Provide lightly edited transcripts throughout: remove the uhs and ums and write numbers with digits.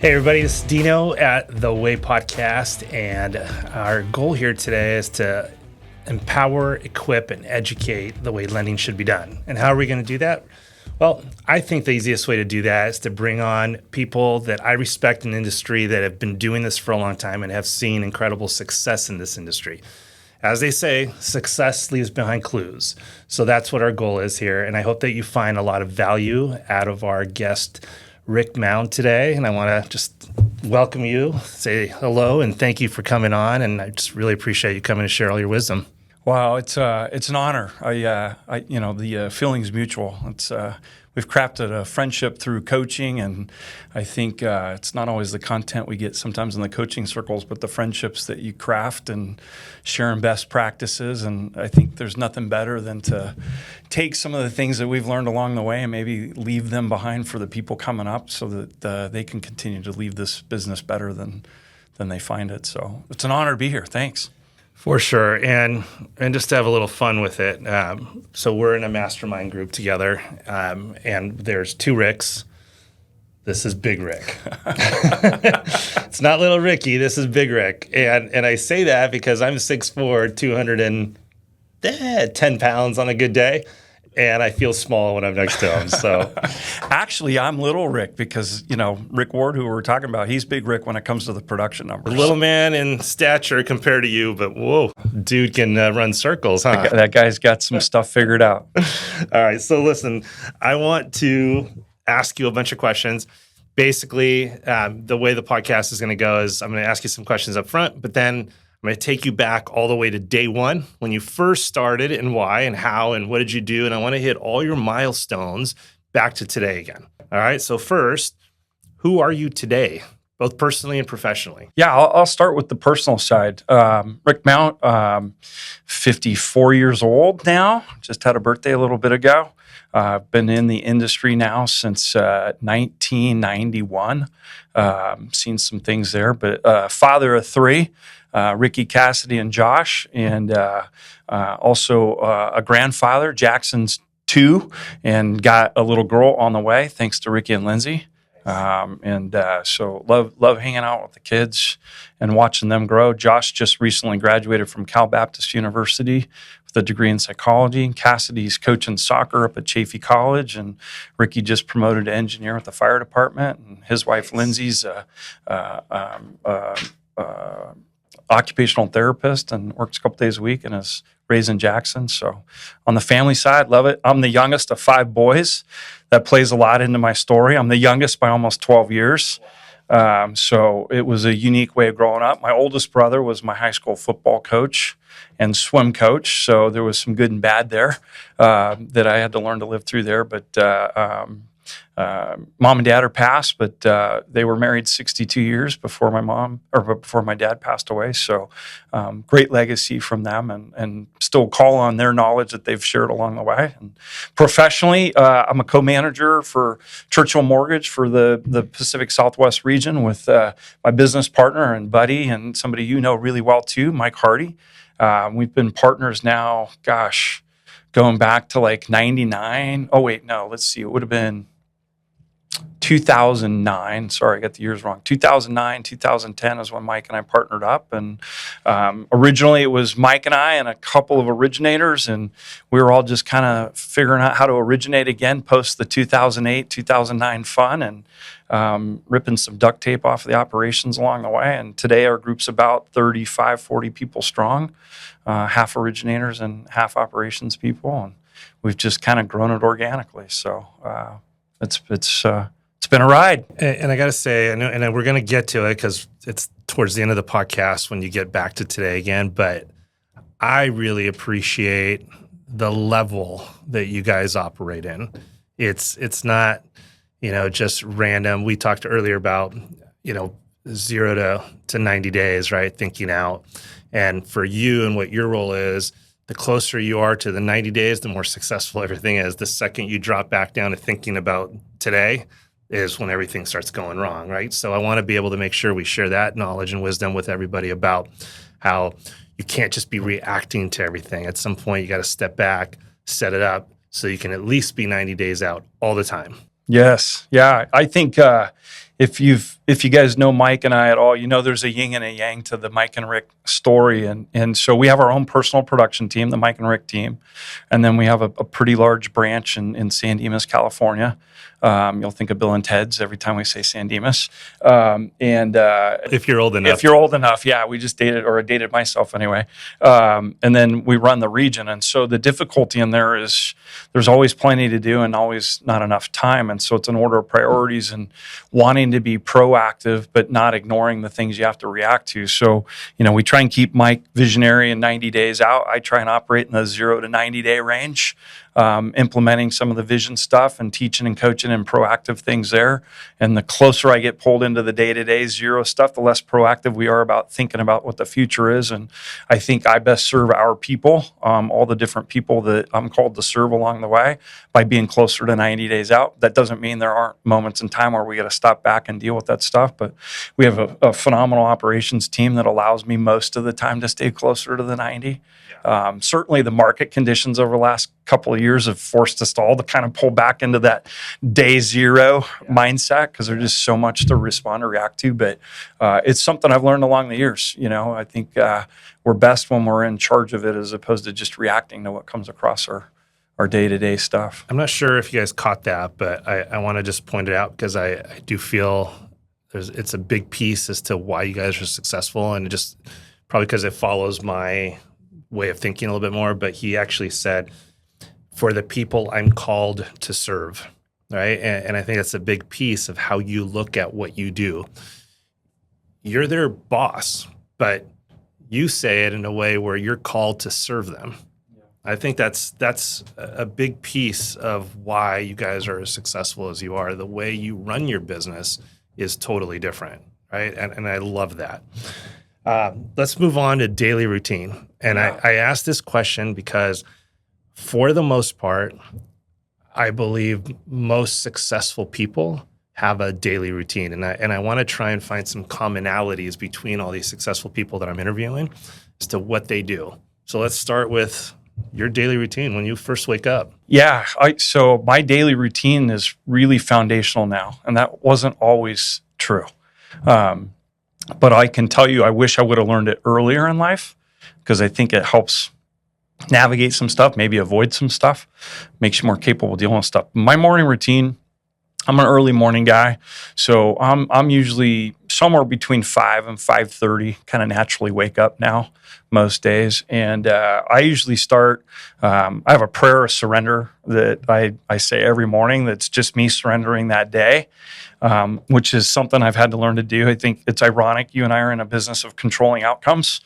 Hey everybody, this is Dino at The Way Podcast, and our goal here today is to empower, equip, and educate the way lending should be done. And how are we going to do that? Well, I think the easiest way to do that is to bring on people that I respect in the industry that have been doing this for a long time and have seen incredible success in this industry. As they say, success leaves behind clues. So that's what our goal is here, and I hope that you find a lot of value out of our guest Rick Mound today, and I want to just welcome you, say hello, and thank you for coming on. And I just really appreciate you coming to share all your wisdom. Wow, it's an honor. The feeling's mutual. We've crafted a friendship through coaching, and I think it's not always the content we get sometimes in the coaching circles, but the friendships that you craft and sharing best practices. And I think there's nothing better than to take some of the things that we've learned along the way and maybe leave them behind for the people coming up, so that they can continue to leave this business better than they find it. So it's an honor to be here. Thanks. For sure, and just to have a little fun with it. So we're in a mastermind group together, and there's two Ricks. This is Big Rick. It's not little Ricky. This is Big Rick, and I say that because I'm 6'4", 210 pounds on a good day, and I feel small when I'm next to him. So, actually, I'm Little Rick because, Rick Ward, who we're talking about, he's Big Rick when it comes to the production numbers. Little man in stature compared to you, but whoa, dude can run circles, huh? That guy's got some stuff figured out. All right, so listen, I want to ask you a bunch of questions. Basically, the way the podcast is going to go is I'm going to ask you some questions up front, but then I'm going to take you back all the way to day one, when you first started, and why and how and what did you do. And I want to hit all your milestones back to today again. All right. So first, who are you today, both personally and professionally? Yeah, I'll start with the personal side. Rick Mount, 54 years old now. Just had a birthday a little bit ago. Been in the industry now since 1991. Seen some things there, but father of three. Ricky, Cassidy, and Josh, and also a grandfather, Jackson's 2, and got a little girl on the way, thanks to Ricky and Lindsay. So love hanging out with the kids and watching them grow. Josh just recently graduated from Cal Baptist University with a degree in psychology. Cassidy's coaching soccer up at Chaffey College, and Ricky just promoted to engineer with the fire department. And his wife Lindsay's occupational therapist and works a couple days a week and is raised in Jackson. So on the family side, love it. I'm the youngest of 5 boys. That plays a lot into my story. I'm the youngest by almost 12 years. So it was a unique way of growing up. My oldest brother was my high school football coach and swim coach. So there was some good and bad there that I had to learn to live through there. But mom and dad are passed, but they were married 62 years before my dad passed away. So great legacy from them, and still call on their knowledge that they've shared along the way. And professionally, I'm a co-manager for Churchill Mortgage for the Pacific Southwest region with my business partner and buddy, and somebody you know really well too, Mike Hardy. We've been partners now, going back to like 99. Oh wait, no, let's see. It would have been 2009. Sorry, I got the years wrong. 2009, 2010 is when Mike and I partnered up. And originally it was Mike and I and a couple of originators, and we were all just kind of figuring out how to originate again post the 2008, 2009 fun, and ripping some duct tape off the operations along the way. And today our group's about 35, 40 people strong, half originators and half operations people. And we've just kind of grown it organically. So it's been a ride. And I got to say, and we're going to get to it because it's towards the end of the podcast when you get back to today again, but I really appreciate the level that you guys operate in. It's not, just random. We talked earlier about, 0 to 90 days, right? Thinking out. And for you and what your role is, the closer you are to the 90 days, the more successful everything is. The second you drop back down to thinking about today is when everything starts going wrong, right? So I want to be able to make sure we share that knowledge and wisdom with everybody about how you can't just be reacting to everything. At some point, you got to step back, set it up so you can at least be 90 days out all the time. Yes. Yeah. I think if you guys know Mike and I at all, you know there's a yin and a yang to the Mike and Rick story, and so we have our own personal production team, the Mike and Rick team, and then we have a pretty large branch in San Dimas, California. You'll think of Bill and Ted's every time we say San Dimas. If you're old enough. If you're old enough, yeah, we just dated, or I dated myself anyway. And then we run the region. And so the difficulty in there is there's always plenty to do and always not enough time. And so it's an order of priorities and wanting to be proactive, but not ignoring the things you have to react to. So, we try and keep Mike visionary and 90 days out. I try and operate in the 0 to 90 day range. Implementing some of the vision stuff and teaching and coaching and proactive things there. And the closer I get pulled into the day-to-day zero stuff, the less proactive we are about thinking about what the future is. And I think I best serve our people, all the different people that I'm called to serve along the way, by being closer to 90 days out. That doesn't mean there aren't moments in time where we got to stop back and deal with that stuff. But we have a phenomenal operations team that allows me most of the time to stay closer to the 90. Certainly the market conditions over the last couple of years have forced us all to kind of pull back into that day zero mindset, because there's just so much to respond or react to. But it's something I've learned along the years. I think we're best when we're in charge of it, as opposed to just reacting to what comes across our day-to-day stuff. I'm not sure if you guys caught that, but I want to just point it out, because I do feel it's a big piece as to why you guys are successful, and just probably because it follows my way of thinking a little bit more. But he actually said, for the people I'm called to serve, right? And I think that's a big piece of how you look at what you do. You're their boss, but you say it in a way where you're called to serve them. Yeah. I think that's a big piece of why you guys are as successful as you are. The way you run your business is totally different, right? And I love that. Let's move on to daily routine. And I asked this question because, for the most part, I believe most successful people have a daily routine. And I want to try and find some commonalities between all these successful people that I'm interviewing as to what they do. So let's start with your daily routine when you first wake up. Yeah. So my daily routine is really foundational now, and that wasn't always true. But I can tell you, I wish I would have learned it earlier in life, because I think it helps navigate some stuff, maybe avoid some stuff, makes you more capable of dealing with stuff. My morning routine, I'm an early morning guy, so I'm usually somewhere between 5 and 5:30, kind of naturally wake up now most days. And I usually start, I have a prayer of surrender that I say every morning that's just me surrendering that day, which is something I've had to learn to do. I think it's ironic. You and I are in a business of controlling outcomes,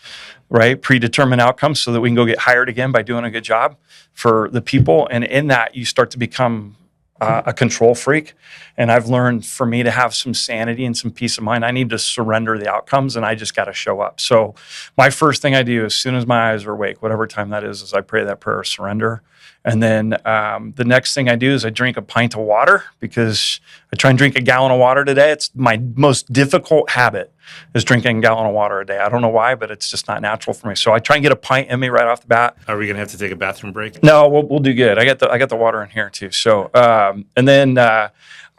right? Predetermined outcomes, so that we can go get hired again by doing a good job for the people. And in that, you start to become a control freak. And I've learned, for me to have some sanity and some peace of mind, I need to surrender the outcomes, and I just got to show up. So my first thing I do as soon as my eyes are awake, whatever time that is I pray that prayer of surrender. And then the next thing I do is I drink a pint of water, because I try and drink a gallon of water today. It's my most difficult habit, is drinking a gallon of water a day. I don't know why, but it's just not natural for me. So I try and get a pint in me right off the bat. Are we going to have to take a bathroom break? No, we'll do good. I got the water in here too. So and then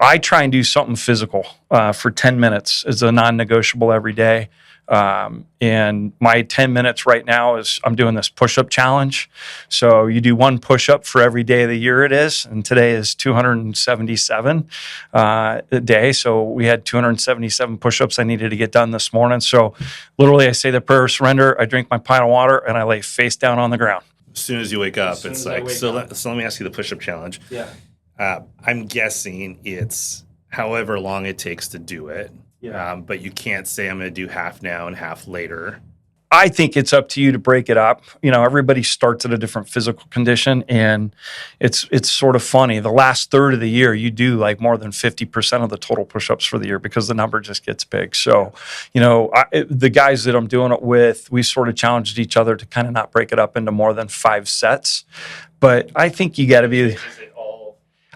I try and do something physical for 10 minutes as a non-negotiable every day. And my 10 minutes right now is I'm doing this push-up challenge. So you do one push-up for every day of the year it is. And today is 277 a day. So we had 277 push-ups I needed to get done this morning. So literally I say the prayer of surrender, I drink my pint of water, and I lay face down on the ground. As soon as you wake up, it's like, so let me ask you the push-up challenge. Yeah. I'm guessing it's however long it takes to do it. Yeah. But you can't say I'm going to do half now and half later. I think it's up to you to break it up. Everybody starts at a different physical condition, and it's sort of funny. The last third of the year, you do like more than 50% of the total push-ups for the year, because the number just gets big. So, the guys that I'm doing it with, we sort of challenged each other to kind of not break it up into more than 5 sets. But I think you got to be.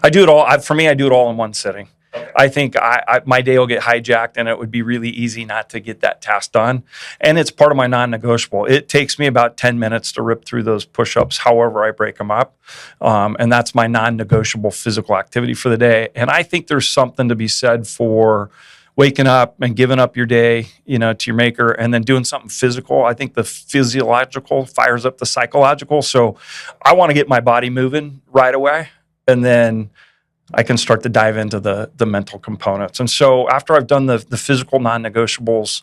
I do it all. For me, I do it all in one sitting. Okay. I think my day will get hijacked, and it would be really easy not to get that task done. And it's part of my non-negotiable. It takes me about 10 minutes to rip through those push-ups, however I break them up. And that's my non-negotiable physical activity for the day. And I think there's something to be said for waking up and giving up your day, to your maker, and then doing something physical. I think the physiological fires up the psychological. So I want to get my body moving right away, and then I can start to dive into the mental components. And so after I've done the physical non-negotiables,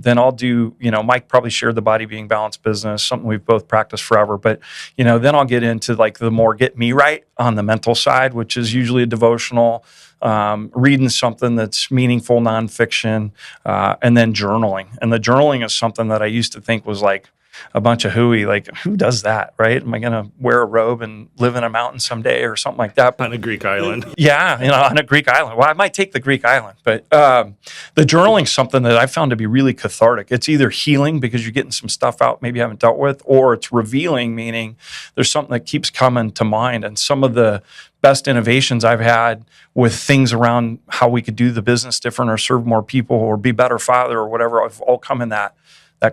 then I'll do, Mike probably shared the body being balanced business, something we've both practiced forever. But, then I'll get into like the more get me right on the mental side, which is usually a devotional, reading something that's meaningful, nonfiction, and then journaling. And the journaling is something that I used to think was like a bunch of hooey, like who does that, right? Am I going to wear a robe and live in a mountain someday or something like that? On a Greek island. Yeah, on a Greek island. Well, I might take the Greek island, but the journaling is something that I found to be really cathartic. It's either healing because you're getting some stuff out maybe you haven't dealt with, or it's revealing, meaning there's something that keeps coming to mind. And some of the best innovations I've had with things around how we could do the business different or serve more people or be better father or whatever, have all come in that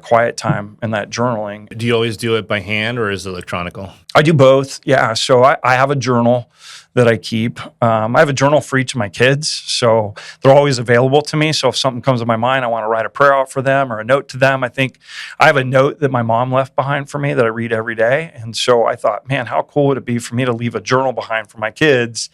quiet time and that journaling. Do you always do it by hand or is it electronical? I do both. Yeah. So I have a journal that I keep. I have a journal for each of my kids. So they're always available to me. So if something comes to my mind, I want to write a prayer out for them or a note to them. I think I have a note that my mom left behind for me that I read every day. And so I thought, man, how cool would it be for me to leave a journal behind for my kids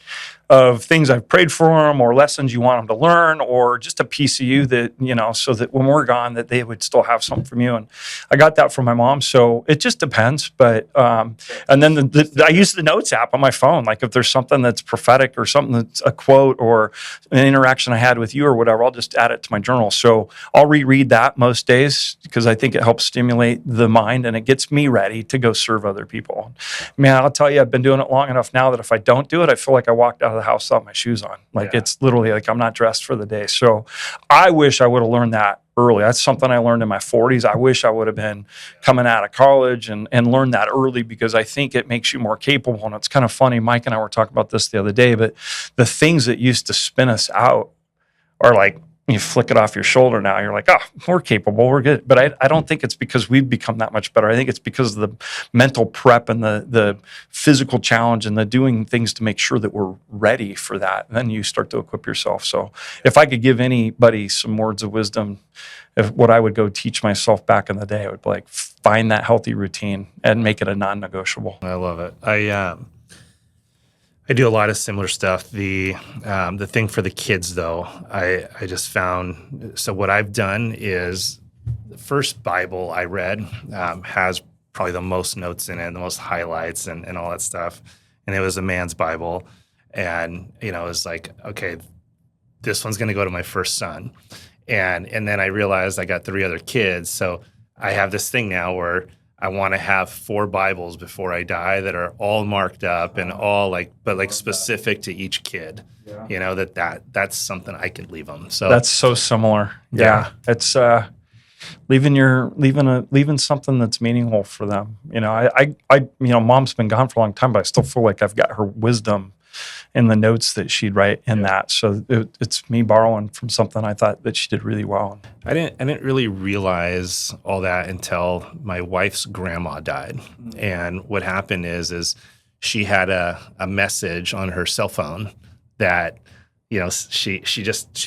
of things I've prayed for them or lessons you want them to learn or just a piece of you that, so that when we're gone, that they would still have something from you. And I got that from my mom. So it just depends. But, and then I use the notes app on my phone. Like if there's something that's prophetic or something that's a quote or an interaction I had with you or whatever, I'll just add it to my journal. So I'll reread that most days because I think it helps stimulate the mind and it gets me ready to go serve other people. Man, I'll tell you, I've been doing it long enough now that if I don't do it, I feel like I walked out of the house without my shoes on. Like It's literally like I'm not dressed for the day. So I wish I would have learned that early. That's something I learned in my 40s. I wish I would have been coming out of college and learned that early because I think it makes you more capable. And it's kind of funny. Mike and I were talking about this the other day, but the things that used to spin us out are like, you flick it off your shoulder now. You're like, oh, we're capable, we're good. But I don't think it's because we've become that much better. I think it's because of the mental prep and the physical challenge and the doing things to make sure that we're ready for that. And then you start to equip yourself. So if I could give anybody some words of wisdom, if what I would go teach myself back in the day, I would be like, find that healthy routine and make it a non-negotiable. I love it. I do a lot of similar stuff. The thing for the kids, though, I just found. So what I've done is the first Bible I read has probably the most notes in it, the most highlights, and all that stuff. And it was a man's Bible, and it was like, okay, this one's going to go to my first son, and then I realized I got 3 other kids, so I have this thing now where I want to have 4 Bibles before I die that are all marked up and all but specific to each kid. Yeah. That's something I could leave them. So that's so similar. Yeah. It's leaving something that's meaningful for them. I mom's been gone for a long time, but I still feel like I've got her wisdom in the notes that she'd write in that. So it's me borrowing from something I thought that she did really well. I didn't really realize all that until my wife's grandma died. Mm-hmm. And what happened is she had a message on her cell phone that, she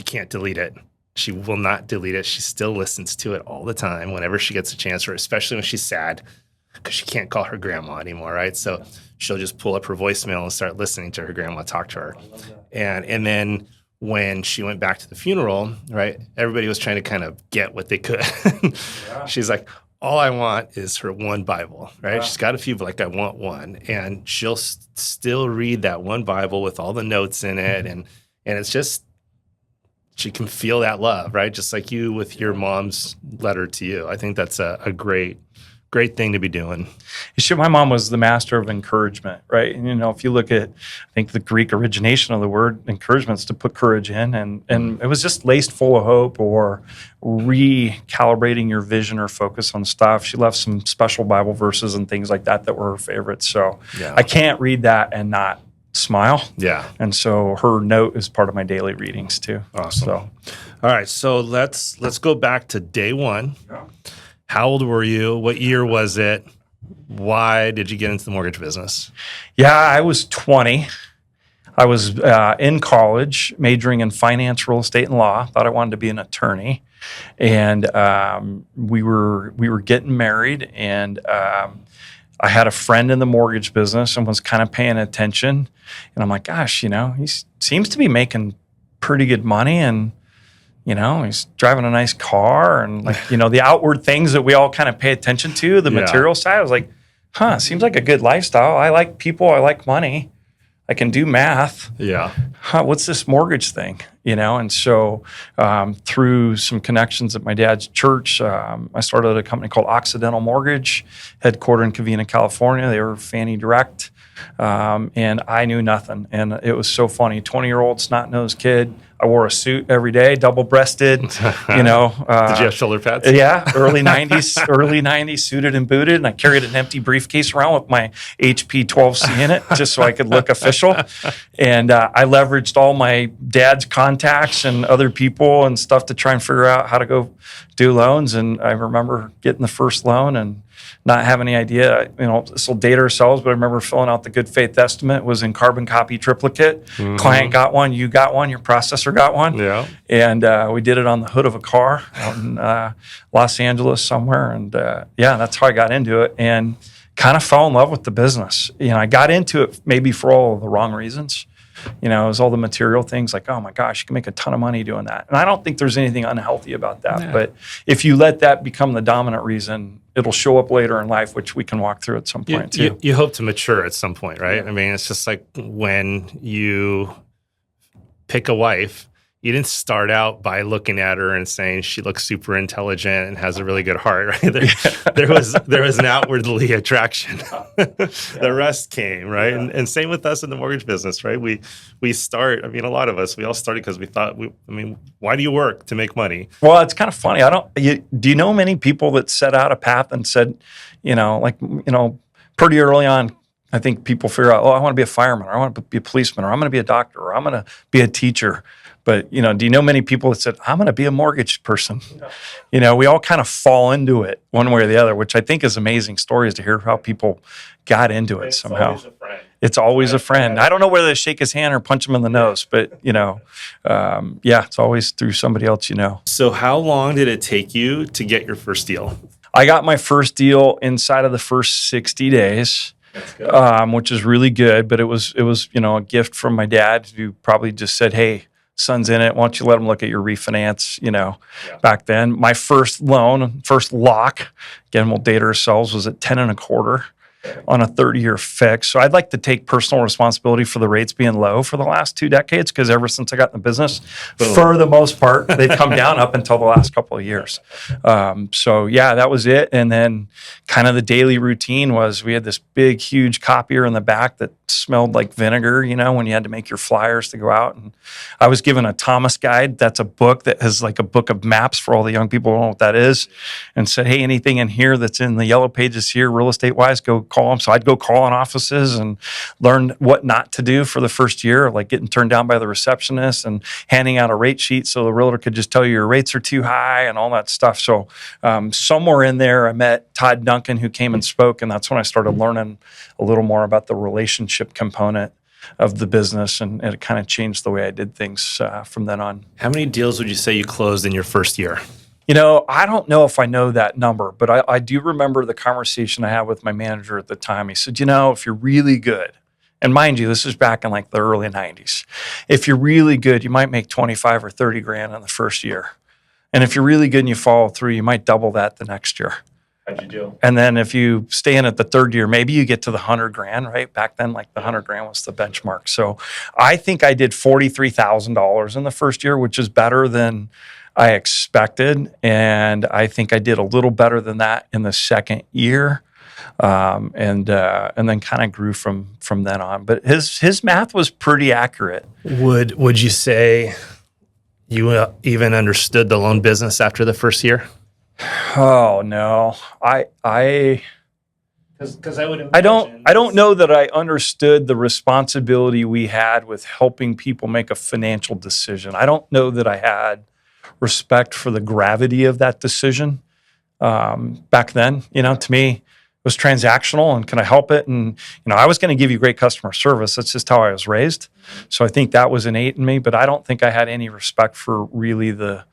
can't delete it. She will not delete it. She still listens to it all the time whenever she gets a chance, or especially when she's sad, because she can't call her grandma anymore, right? So she'll just pull up her voicemail and start listening to her grandma talk to her. And then when she went back to the funeral, right, everybody was trying to kind of get what they could. She's like, all I want is her one Bible, right? She's got a few, but I want one. And she'll still read that one Bible with all the notes in it. And it's just, she can feel that love, right? Just like you with your mom's letter to you. I think that's a great thing to be doing. My mom was the master of encouragement, right? And, if you look at, I think the Greek origination of the word encouragement is to put courage in. And it was just laced full of hope or recalibrating your vision or focus on stuff. She left some special Bible verses and things like that were her favorites. So I can't read that and not smile. Yeah. And so her note is part of my daily readings too. Awesome. So, all right. So let's go back to day one. Yeah. How old were you? What year was it? Why did you get into the mortgage business? Yeah, I was 20. I was in college, majoring in finance, real estate, and law. Thought I wanted to be an attorney, and we were getting married, and I had a friend in the mortgage business and was kind of paying attention. And I'm like, gosh, he seems to be making pretty good money, and he's driving a nice car, and the outward things that we all kind of pay attention to, the material side. I was like, seems like a good lifestyle. I like people. I like money. I can do math. Yeah. What's this mortgage thing? And so through some connections at my dad's church, I started a company called Occidental Mortgage, headquartered in Covina, California. They were Fannie Direct. And I knew nothing. And it was so funny. 20-year-old snot-nosed kid. I wore a suit every day, double-breasted. Did you have shoulder pads? Yeah, early 90s, suited and booted. And I carried an empty briefcase around with my HP 12C in it just so I could look official. And I leveraged all my dad's contacts and other people and stuff to try and figure out how to go do loans. And I remember getting the first loan and not have any idea, this will date ourselves, but I remember filling out the good faith estimate. It was in carbon copy triplicate. Mm-hmm. Client got one, you got one, your processor got one. Yeah. And we did it on the hood of a car out in Los Angeles somewhere. And that's how I got into it and kind of fell in love with the business. I got into it maybe for all of the wrong reasons. It was all the material things like, oh my gosh, you can make a ton of money doing that. And I don't think there's anything unhealthy about that. Yeah. But if you let that become the dominant reason, it'll show up later in life, which we can walk through at some point too. You hope to mature at some point, right? Yeah. I mean, it's just like when you pick a wife, you didn't start out by looking at her and saying she looks super intelligent and has a really good heart, right? There was an outwardly attraction. The rest came, right? Yeah. And same with us in the mortgage business, right? We start. I mean, a lot of us, we all started because we thought, why do you work? To make money. Well, it's kind of funny. Do you know many people that set out a path and said, pretty early on, I think people figure out, I want to be a fireman, or I want to be a policeman, or I'm going to be a doctor, or I'm going to be a teacher. But, do you know many people that said, I'm going to be a mortgage person? Yeah. We all kind of fall into it one way or the other, which I think is amazing stories to hear how people got into it somehow. It's always a friend. I don't know whether to shake his hand or punch him in the nose, but, it's always through somebody else you know. So how long did it take you to get your first deal? I got my first deal inside of the first 60 days. That's good. Which is really good, but it was a gift from my dad who probably just said, hey, son's in it. Why don't you let him look at your refinance? Back then, my first loan, first lock, again, we'll date ourselves, was at 10 1/4 on a 30-year fix. So I'd like to take personal responsibility for the rates being low for the last 2 decades, because ever since I got in the business, for the most part, they've come down up until the last couple of years. That was it. And then kind of the daily routine was we had this big, huge copier in the back that smelled like vinegar, when you had to make your flyers to go out. And I was given a Thomas guide. That's a book that has like a book of maps for all the young people who don't know what that is, and said, hey, anything in here that's in the yellow pages here, real estate wise, go call them. So I'd go call in offices and learn what not to do for the first year, like getting turned down by the receptionist and handing out a rate sheet so the realtor could just tell you your rates are too high and all that stuff. So somewhere in there, I met Todd Duncan, who came and spoke, and that's when I started learning a little more about the relationship component of the business, and it kind of changed the way I did things from then on. How many deals would you say you closed in your first year? I don't know if I know that number, but I do remember the conversation I had with my manager at the time. He said, if you're really good, and mind you, this is back in like the early 90s. If you're really good, you might make 25 or 30 grand in the first year. And if you're really good and you follow through, you might double that the next year. How'd you do? And then if you stay in at the third year, maybe you get to the 100 grand, right? Back then, like the 100 grand was the benchmark. So I think I did $43,000 in the first year, which is better than I expected. And I think I did a little better than that in the second year. And then kind of grew from then on. But his math was pretty accurate. Would you say you even understood the loan business after the first year? Oh no, because I would imagine I don't know that I understood the responsibility we had with helping people make a financial decision. I don't know that I had respect for the gravity of that decision back then. To me, was transactional and can I help it? And, I was going to give you great customer service. That's just how I was raised. So I think that was innate in me, but I don't think I had any respect for really the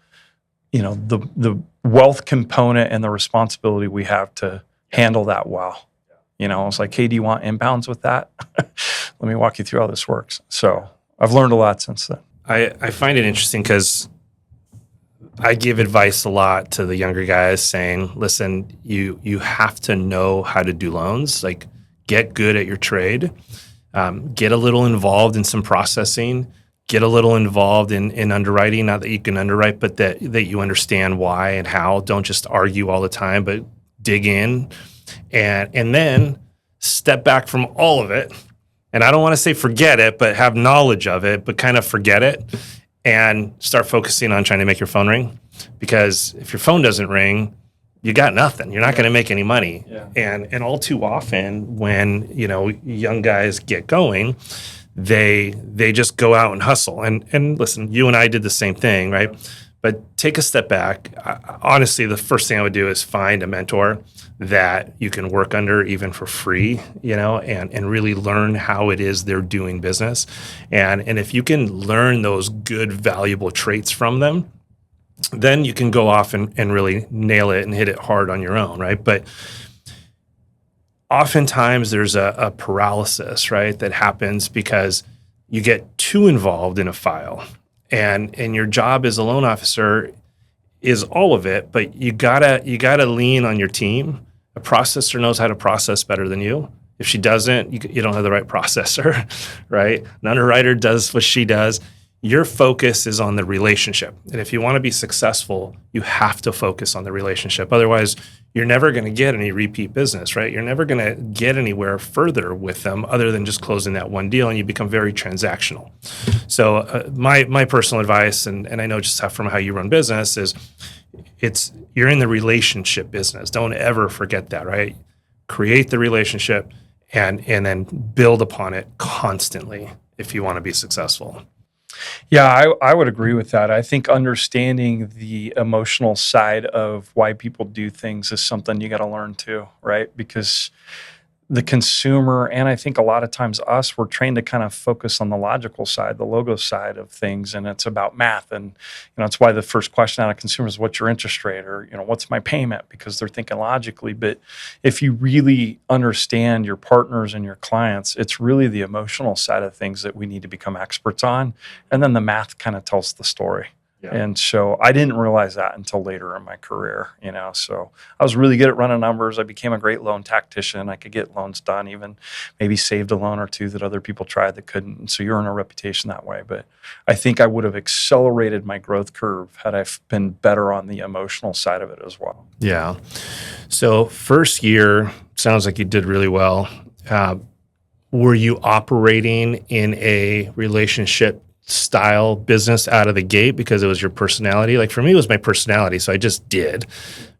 wealth component and the responsibility we have to handle that well. I was like, hey, do you want inbounds with that? Let me walk you through how this works. So I've learned a lot since then. I find it interesting because I give advice a lot to the younger guys saying, listen, you have to know how to do loans, like get good at your trade, get a little involved in some processing, get a little involved in underwriting, not that you can underwrite, but that you understand why and how. Don't just argue all the time, but dig in and then step back from all of it. And I don't want to say forget it, but have knowledge of it, but kind of forget it and start focusing on trying to make your phone ring. Because if your phone doesn't ring, you got nothing. You're not going to make any money. Yeah. And all too often when, young guys get going, they just go out and hustle. And listen, you and I did the same thing, right? But take a step back. Honestly, the first thing I would do is find a mentor that you can work under even for free, and really learn how it is they're doing business. And if you can learn those good, valuable traits from them, then you can go off and really nail it and hit it hard on your own, right? But oftentimes there's a paralysis, right, that happens because you get too involved in a file. And your job as a loan officer is all of it, but you gotta lean on your team. A processor knows how to process better than you. If she doesn't, you don't have the right processor, right? An underwriter does what she does. Your focus is on the relationship. And if you want to be successful, you have to focus on the relationship. Otherwise, you're never going to get any repeat business, right? You're never going to get anywhere further with them other than just closing that one deal, and you become very transactional. So my personal advice, and I know just from how you run business, is you're in the relationship business. Don't ever forget that, right? Create the relationship and then build upon it constantly if you want to be successful. Yeah, I would agree with that. I think understanding the emotional side of why people do things is something you got to learn too, right? Because the consumer, and I think a lot of times us, we're trained to kind of focus on the logical side, the logo side of things, and it's about math. And it's why the first question out of consumers is, what's your interest rate, or what's my payment? Because they're thinking logically. But if you really understand your partners and your clients, it's really the emotional side of things that we need to become experts on, and then the math kind of tells the story. Yeah. And so I didn't realize that until later in my career, So I was really good at running numbers. I became a great loan tactician. I could get loans done, even maybe saved a loan or two that other people tried that couldn't. And so you earn a reputation that way. But I think I would have accelerated my growth curve had I been better on the emotional side of it as well. Yeah. So first year, sounds like you did really well. Were you operating in a relationship style business out of the gate because it was your personality? Like for me, it was my personality, so I just did,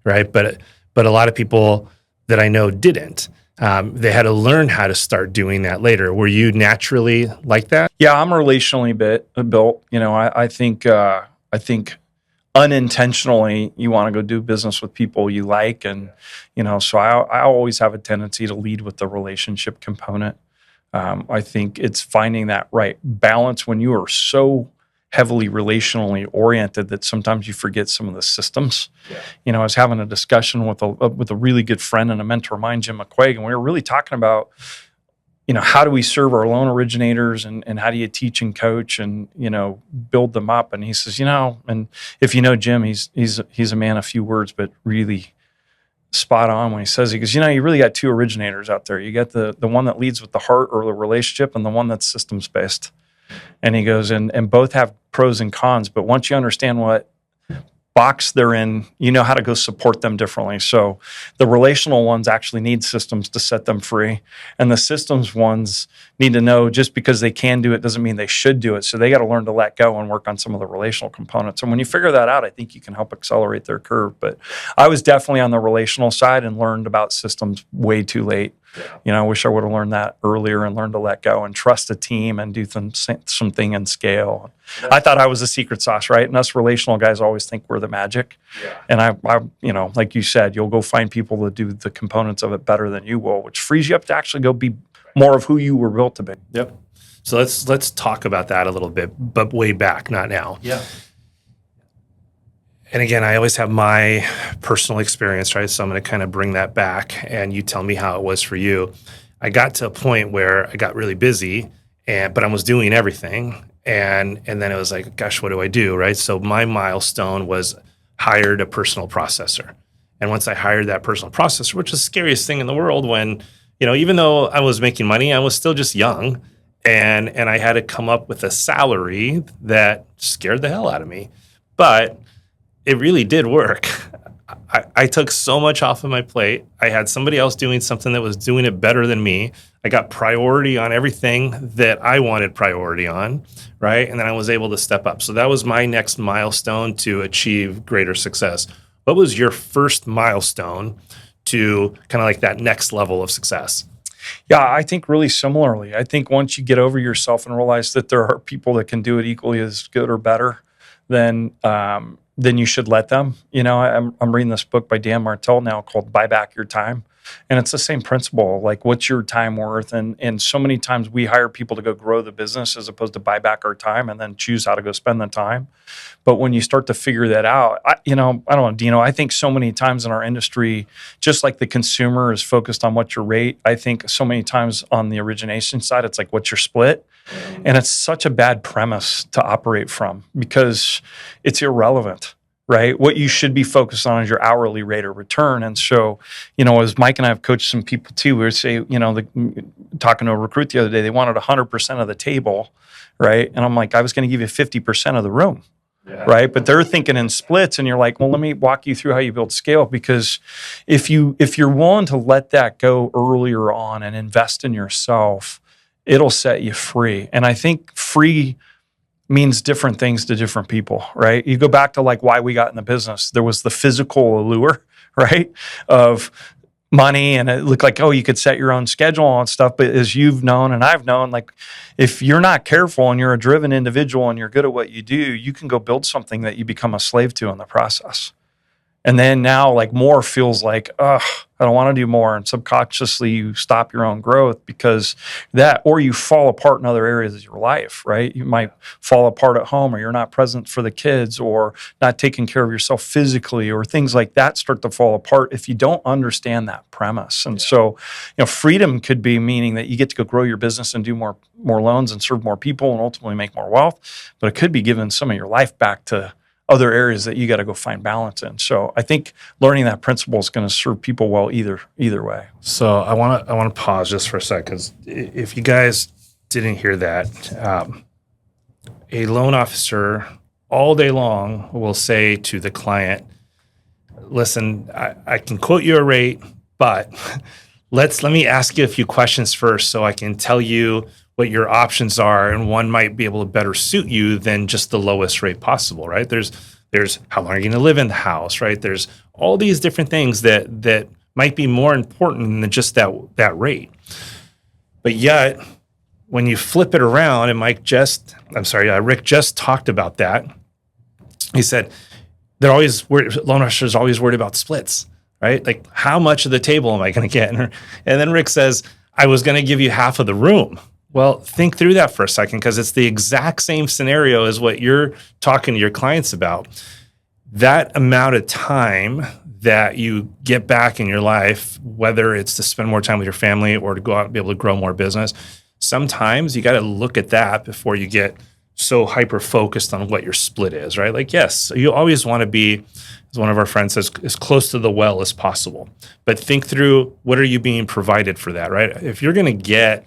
right? But a lot of people that I know didn't. They had to learn how to start doing that later. Were you naturally like that? Yeah, I'm relationally built. I think unintentionally you want to go do business with people you like, and so I always have a tendency to lead with the relationship component. I think it's finding that right balance when you are so heavily relationally oriented that sometimes you forget some of the systems. Yeah. I was having a discussion with a really good friend and a mentor of mine, Jim McQuaig, and we were really talking about, how do we serve our loan originators and how do you teach and coach and, build them up? And he says, and if you know Jim, he's a man of few words, but really spot on when he says, he goes, you really got two originators out there. You got the one that leads with the heart or the relationship, and the one that's systems based. And he goes, and both have pros and cons, but once you understand what box they're in, you know how to go support them differently. So the relational ones actually need systems to set them free, and the systems ones need to know just because they can do it doesn't mean they should do it. So they got to learn to let go and work on some of the relational components. And when you figure that out, I think you can help accelerate their curve. But I was definitely on the relational side and learned about systems way too late. I wish I would have learned that earlier and learned to let go and trust a team and do something and scale. I thought I was the secret sauce, right? And us relational guys always think we're the magic. And I, like you said, you'll go find people that do the components of it better than you will, which frees you up to actually go be more of who you were built to be. Yep. So let's talk about that a little bit, but way back, not now. Yeah. And again, I always have my personal experience, right? So I'm going to kind of bring that back, and you tell me how it was for you. I got to a point where I got really busy, but I was doing everything, and then it was like, gosh, what do I do, right? So my milestone was hired a personal processor, and once I hired that personal processor, which is the scariest thing in the world, when even though I was making money, I was still just young, and I had to come up with a salary that scared the hell out of me, but it really did work. I took so much off of my plate. I had somebody else doing something that was doing it better than me. I got priority on everything that I wanted priority on, right? And then I was able to step up. So that was my next milestone to achieve greater success. What was your first milestone to kind of like that next level of success? Yeah, I think really similarly. I think once you get over yourself and realize that there are people that can do it equally as good or better, then you should let them. I'm reading this book by Dan Martell now called Buy Back Your Time. And it's the same principle, like what's your time worth? And so many times we hire people to go grow the business as opposed to buy back our time and then choose how to go spend the time. But when you start to figure that out, I don't know, Dino, I think so many times in our industry, just like the consumer is focused on what's your rate, I think so many times on the origination side, it's like, what's your split? And it's such a bad premise to operate from because it's irrelevant. Right? What you should be focused on is your hourly rate of return. And so, as Mike and I have coached some people too, we would say, talking to a recruit the other day, they wanted 100% of the table, right? And I'm like, I was going to give you 50% of the room, right? But they're thinking in splits, and you're like, well, let me walk you through how you build scale, because if you're willing to let that go earlier on and invest in yourself, it'll set you free. And I think free means different things to different people, right? You go back to like why we got in the business. There was the physical allure, right, of money, and it looked like, oh, you could set your own schedule and stuff. But as you've known and I've known, like if you're not careful and you're a driven individual and you're good at what you do, you can go build something that you become a slave to in the process. And then now like more feels like, ugh, I don't want to do more. And subconsciously you stop your own growth because that, or you fall apart in other areas of your life, right? You might fall apart at home, or you're not present for the kids, or not taking care of yourself physically, or things like that start to fall apart if you don't understand that premise. And so, freedom could be meaning that you get to go grow your business and do more loans and serve more people and ultimately make more wealth. But it could be giving some of your life back to other areas that you got to go find balance in. So I think learning that principle is going to serve people well either way. So I want to pause just for a second, because if you guys didn't hear that, a loan officer all day long will say to the client, listen, I can quote you a rate, but let me ask you a few questions first so I can tell you what your options are, and one might be able to better suit you than just the lowest rate possible, right? There's how long are you going to live in the house, right? There's all these different things that might be more important than just that rate. But yet, when you flip it around, and Rick just talked about that. He said they're always worried, loan officers are always worried about splits, right? Like, how much of the table am I going to get? And then Rick says, I was going to give you half of the room. Well, think through that for a second, because it's the exact same scenario as what you're talking to your clients about. That amount of time that you get back in your life, whether it's to spend more time with your family or to go out and be able to grow more business, sometimes you got to look at that before you get so hyper-focused on what your split is, right? Like, yes, you always want to be, as one of our friends says, as close to the well as possible. But think through, what are you being provided for that, right? If you're going to get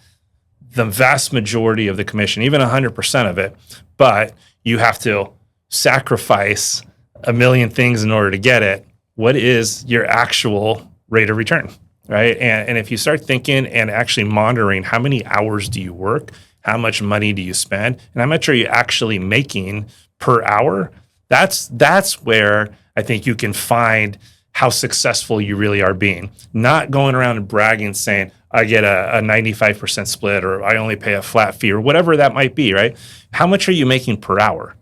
the vast majority of the commission, even 100% of it, but you have to sacrifice a million things in order to get it, what is your actual rate of return, right? And if you start thinking and actually monitoring how many hours do you work, how much money do you spend, and how much are you actually making per hour, that's where I think you can find how successful you really are being. Not going around and bragging saying, I get a 95% split, or I only pay a flat fee, or whatever that might be, right? How much are you making per hour?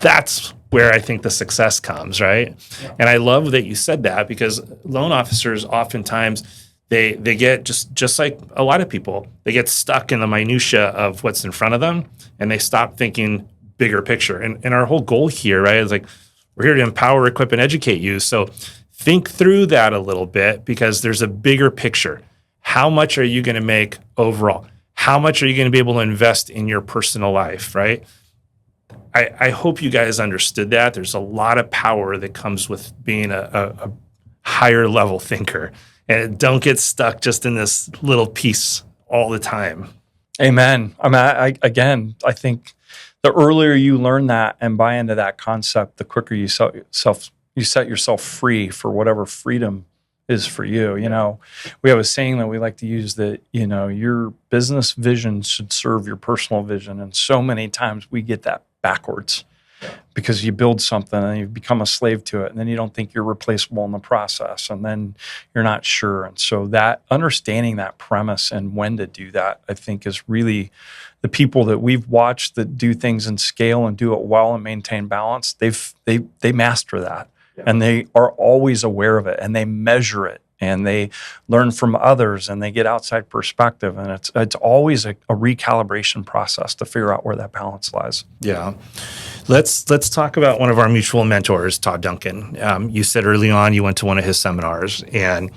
That's where I think the success comes, right? Yeah. And I love that you said that, because loan officers oftentimes they get just like a lot of people, they get stuck in the minutia of what's in front of them, and they stop thinking bigger picture. And our whole goal here, right, is like, we're here to empower, equip, and educate you. So think through that a little bit, because there's a bigger picture. How much are you going to make overall? How much are you going to be able to invest in your personal life, right? I hope you guys understood that. There's a lot of power that comes with being a higher level thinker. And don't get stuck just in this little piece all the time. Amen. I think the earlier you learn that and buy into that concept, the quicker you set yourself free for whatever freedom is for you. You know, we have a saying that we like to use that, you know, your business vision should serve your personal vision. And so many times we get that backwards, because you build something and you become a slave to it, and then you don't think you're replaceable in the process, and then you're not sure. And so that understanding that premise and when to do that, I think, is really the people that we've watched that do things in scale and do it well and maintain balance. They master that. Yeah. And they are always aware of it, and they measure it, and they learn from others, and they get outside perspective. And it's always a recalibration process to figure out where that balance lies. Yeah. Let's talk about one of our mutual mentors, Todd Duncan. You said early on you went to one of his seminars, and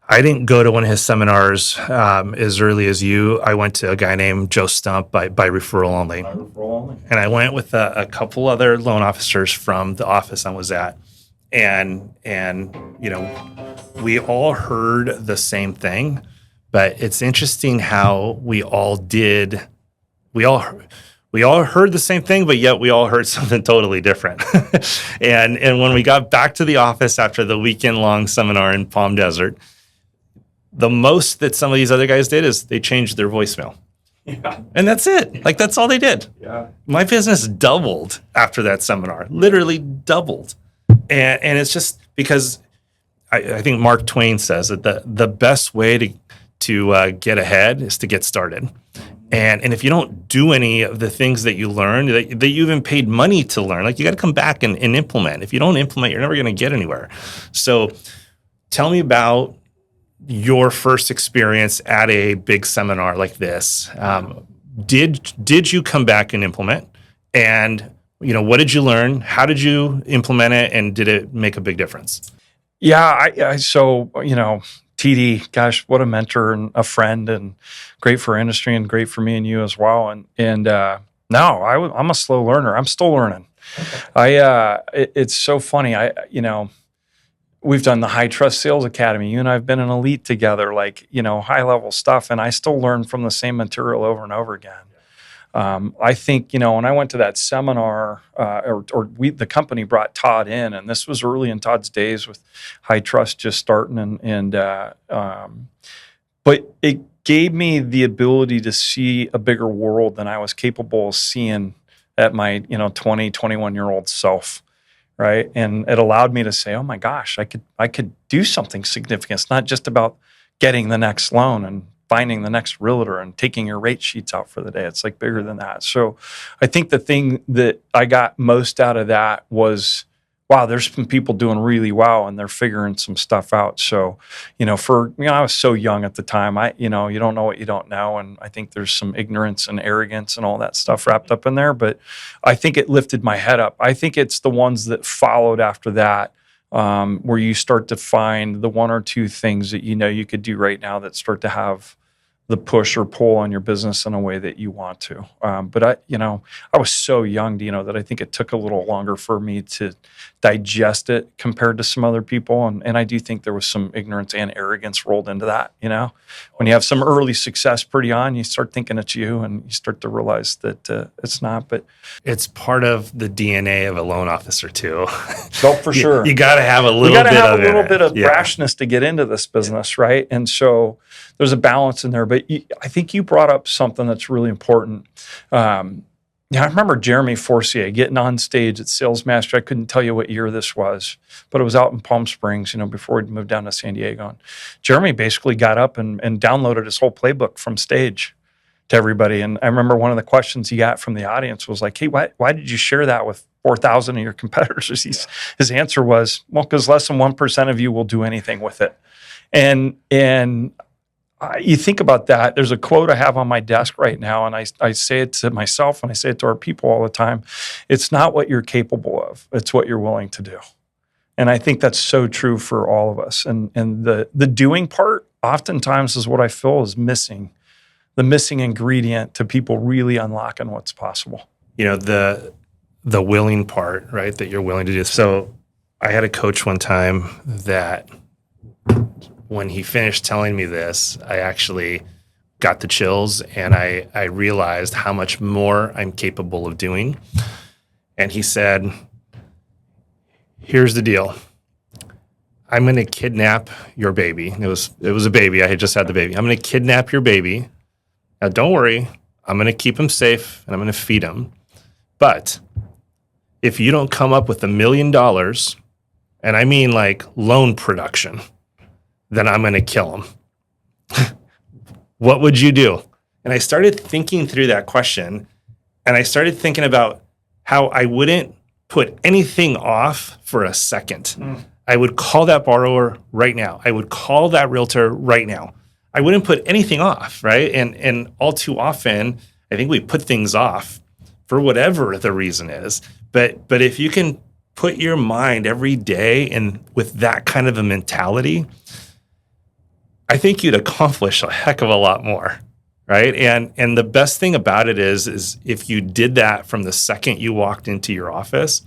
I didn't go to one of his seminars as early as you. I went to a guy named Joe Stump by referral only. And I went with a couple other loan officers from the office I was at. And you know, we all heard the same thing, but it's interesting how we all heard the same thing, but yet we all heard something totally different. and when we got back to the office after the weekend-long seminar in Palm Desert, the most that some of these other guys did is they changed their voicemail. Yeah. And that's it. Like, that's all they did. Yeah. My business doubled after that seminar, literally doubled. And it's just because I think Mark Twain says that the best way to get ahead is to get started. And if you don't do any of the things that you learned, that you even paid money to learn, like, you got to come back and implement. If you don't implement, you're never going to get anywhere. So tell me about your first experience at a big seminar like this. Did you come back and implement? And you know, what did you learn? How did you implement it? And did it make a big difference? Yeah, so, you know, TD, gosh, what a mentor and a friend, and great for our industry and great for me and you as well. And no, I'm a slow learner. I'm still learning. It's so funny. We've done the High Trust Sales Academy. You and I have been an elite together, like, you know, high level stuff. And I still learn from the same material over and over again. I think, you know, when I went to that seminar, the company brought Todd in, and this was early in Todd's days with High Trust just starting, but it gave me the ability to see a bigger world than I was capable of seeing at my, 20, 21-year-old self, right? And it allowed me to say, oh my gosh, I could do something significant. It's not just about getting the next loan and finding the next realtor and taking your rate sheets out for the day. It's like bigger than that. So I think the thing that I got most out of that was, wow, there's some people doing really well and they're figuring some stuff out. So, I was so young at the time. You don't know what you don't know. And I think there's some ignorance and arrogance and all that stuff wrapped up in there. But I think it lifted my head up. I think it's the ones that followed after that, where you start to find the one or two things that you could do right now that start to have the push or pull on your business in a way that you want to. But I was so young, Dino, that I think it took a little longer for me to digest it compared to some other people. And I do think there was some ignorance and arrogance rolled into that. When you have some early success pretty on, you start thinking it's you, and you start to realize that it's not. But it's part of the DNA of a loan officer too. Oh, for sure. You got to have a little bit of brashness to get into this business, right? And so there's a balance in there. But I think you brought up something that's really important. Yeah, I remember Jeremy Forcier getting on stage at Sales Master. I couldn't tell you what year this was, but it was out in Palm Springs, before he'd moved down to San Diego. And Jeremy basically got up and downloaded his whole playbook from stage to everybody. And I remember one of the questions he got from the audience was like, hey, why did you share that with 4,000 of your competitors? His answer was, well, because less than 1% of you will do anything with it. And you think about that. There's a quote I have on my desk right now, and I say it to myself and I say it to our people all the time. It's not what you're capable of. It's what you're willing to do. And I think that's so true for all of us. And the doing part oftentimes is what I feel is missing, the missing ingredient to people really unlocking what's possible. The willing part, right, that you're willing to do. So I had a coach one time that when he finished telling me this, I actually got the chills, and I realized how much more I'm capable of doing. And he said, here's the deal. I'm going to kidnap your baby. It was a baby. I had just had the baby. I'm going to kidnap your baby. Now, don't worry. I'm going to keep him safe, and I'm going to feed him. But if you don't come up with $1 million, and I mean like loan production, then I'm going to kill him. What would you do? And I started thinking through that question, and I started thinking about how I wouldn't put anything off for a second. I would call that borrower right now. I would call that realtor right now. I wouldn't put anything off, right? And all too often, I think we put things off for whatever the reason is. But if you can put your mind every day and with that kind of a mentality, I think you'd accomplish a heck of a lot more, right? And the best thing about it is if you did that from the second you walked into your office,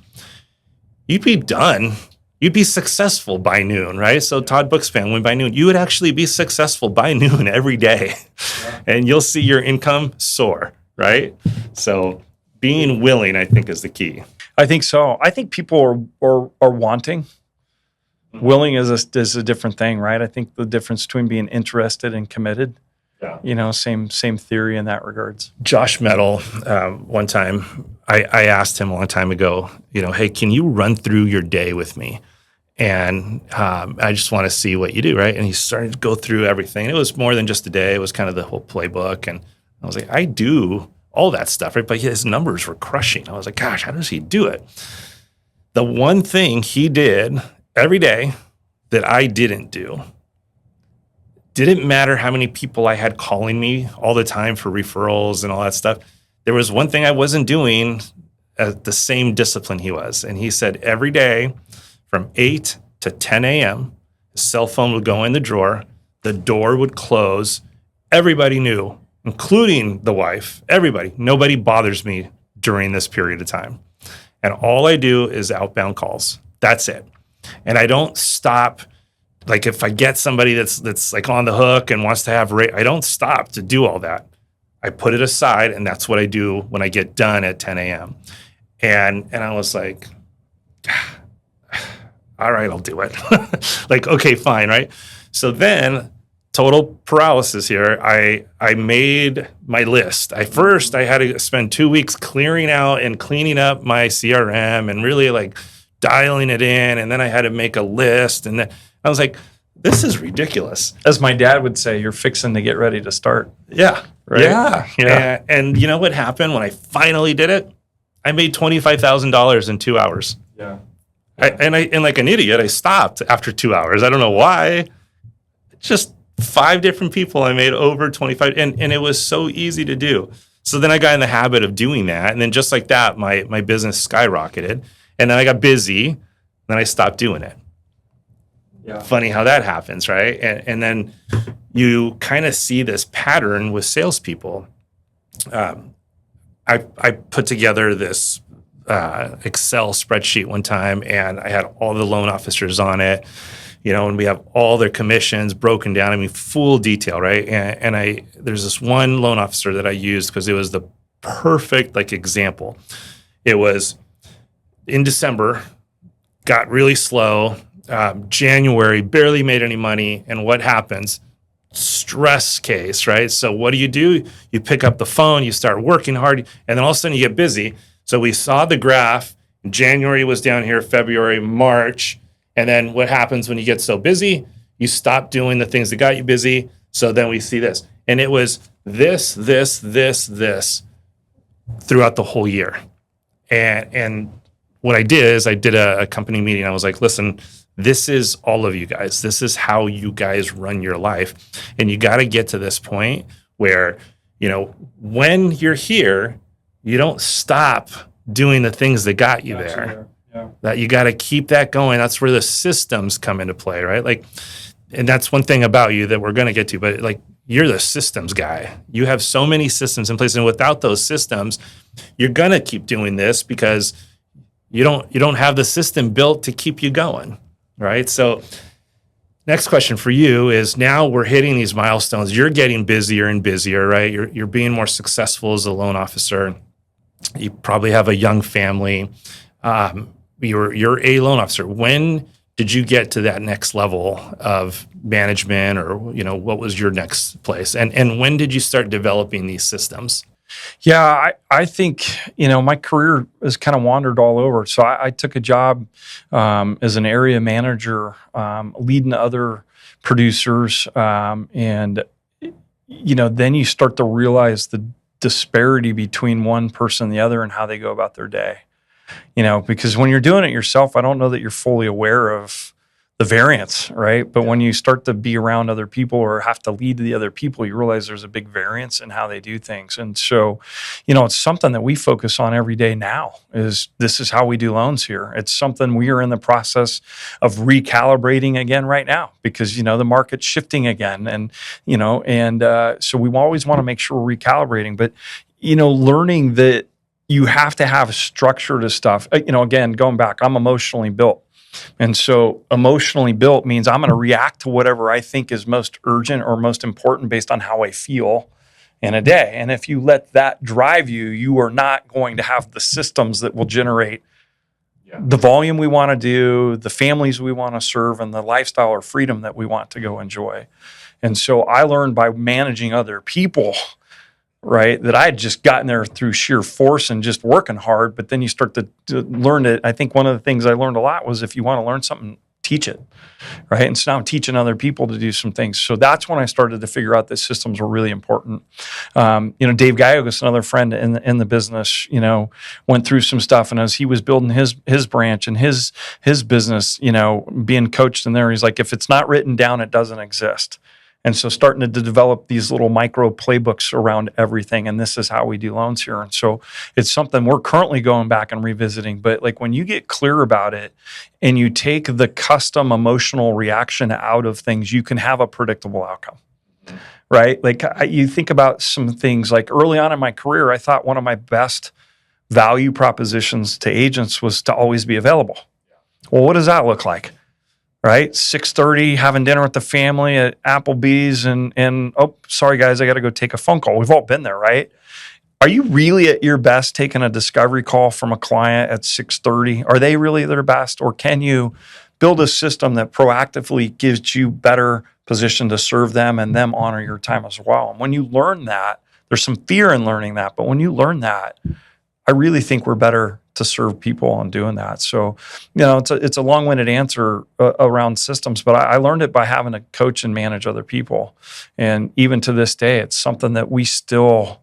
you'd be done. You'd be successful by noon, right? So Todd Book's family, by noon, you would actually be successful by noon every day. Yeah. And you'll see your income soar, right? So being willing, I think, is the key. I think so. I think people are wanting. Willing is a different thing, right? I think the difference between being interested and committed, same theory in that regards. Josh Metal, one time, I asked him a long time ago, hey, can you run through your day with me? And I just want to see what you do, right? And he started to go through everything. It was more than just a day. It was kind of the whole playbook. And I was like, I do all that stuff, right? But his numbers were crushing. I was like, gosh, how does he do it? The one thing he did every day that I didn't do, didn't matter how many people I had calling me all the time for referrals and all that stuff. There was one thing I wasn't doing at the same discipline he was. And he said every day from 8 to 10 a.m., his cell phone would go in the drawer, the door would close. Everybody knew, including the wife, everybody, nobody bothers me during this period of time. And all I do is outbound calls. That's it. And I don't stop. Like if I get somebody that's like on the hook and wants to have I don't stop to do all that. I put it aside, and that's what I do when I get done at 10 a.m. And I was like, all right, I'll do it. Like, okay, fine, right? So then, total paralysis here. I made my list. I had to spend 2 weeks clearing out and cleaning up my CRM and really like dialing it in. And then I had to make a list. And then I was like, this is ridiculous. As my dad would say, you're fixing to get ready to start. Yeah. Right? Yeah. And you know what happened when I finally did it? I made $25,000 in 2 hours. Yeah. And like an idiot, I stopped after 2 hours. I don't know why. Just 5 different people I made over 25. And it was so easy to do. So then I got in the habit of doing that. And then just like that, my business skyrocketed. And then I got busy. And then I stopped doing it. Yeah. Funny how that happens, right? And then you kind of see this pattern with salespeople. I put together this Excel spreadsheet one time, and I had all the loan officers on it, and we have all their commissions broken down. I mean, full detail, right? And there's this one loan officer that I used because it was the perfect example. It was in December, got really slow. January, barely made any money. And what happens? stress case, right? So what do? You pick up the phone, you start working hard, and then all of a sudden you get busy. So we saw the graph. January was down here, February, March. And then what happens when you get so busy? You stop doing the things that got you busy. So then we see this. And it was this throughout the whole year. And what I did is I did a company meeting. I was like, listen, this is all of you guys. This is how you guys run your life. And you got to get to this point where, when you're here, you don't stop doing the things that got you there. Yeah. That you got to keep that going. That's where the systems come into play, right? And that's one thing about you that we're going to get to, but you're the systems guy. You have so many systems in place. And without those systems, you're going to keep doing this because you don't have the system built to keep you going, right? So next question for you is, now we're hitting these milestones. You're getting busier and busier, right? You're being more successful as a loan officer. You probably have a young family. You're a loan officer. When did you get to that next level of management, or what was your next place? And when did you start developing these systems? Yeah, I think, my career has kind of wandered all over. So I took a job as an area manager, leading other producers. And then you start to realize the disparity between one person and the other and how they go about their day. Because when you're doing it yourself, I don't know that you're fully aware of the variance, right? But when you start to be around other people or have to lead the other people, you realize there's a big variance in how they do things. And so, it's something that we focus on every day now. This is how we do loans here. It's something we are in the process of recalibrating again right now, because the market's shifting again, and so we always want to make sure we're recalibrating. But learning that you have to have structure to stuff. Again, going back, I'm emotionally built. And so emotionally built means I'm going to react to whatever I think is most urgent or most important based on how I feel in a day. And if you let that drive you, you are not going to have the systems that will generate the volume we want to do, the families we want to serve, and the lifestyle or freedom that we want to go enjoy. And so I learned by managing other people, right, that I had just gotten there through sheer force and just working hard. But then you start to learn it. I think one of the things I learned a lot was, if you want to learn something, teach it, right? And so now I'm teaching other people to do some things. So that's when I started to figure out that systems were really important. Dave Gallegos, another friend in the business, went through some stuff. And as he was building his branch and his business, being coached in there, he's like, if it's not written down, it doesn't exist. And so starting to develop these little micro playbooks around everything. And this is how we do loans here. And so it's something we're currently going back and revisiting. But when you get clear about it and you take the custom emotional reaction out of things, you can have a predictable outcome, right? You think about some things early on in my career, I thought one of my best value propositions to agents was to always be available. Well, what does that look like? Right? 6:30, having dinner with the family at Applebee's and oh, sorry guys, I got to go take a phone call. We've all been there, right? Are you really at your best taking a discovery call from a client at 6:30? Are they really their best? Or can you build a system that proactively gives you better position to serve them and them honor your time as well? And when you learn that, there's some fear in learning that, but when you learn that, I really think we're better to serve people on doing that. So, it's a long-winded answer around systems, but I learned it by having to coach and manage other people. And even to this day, it's something that we still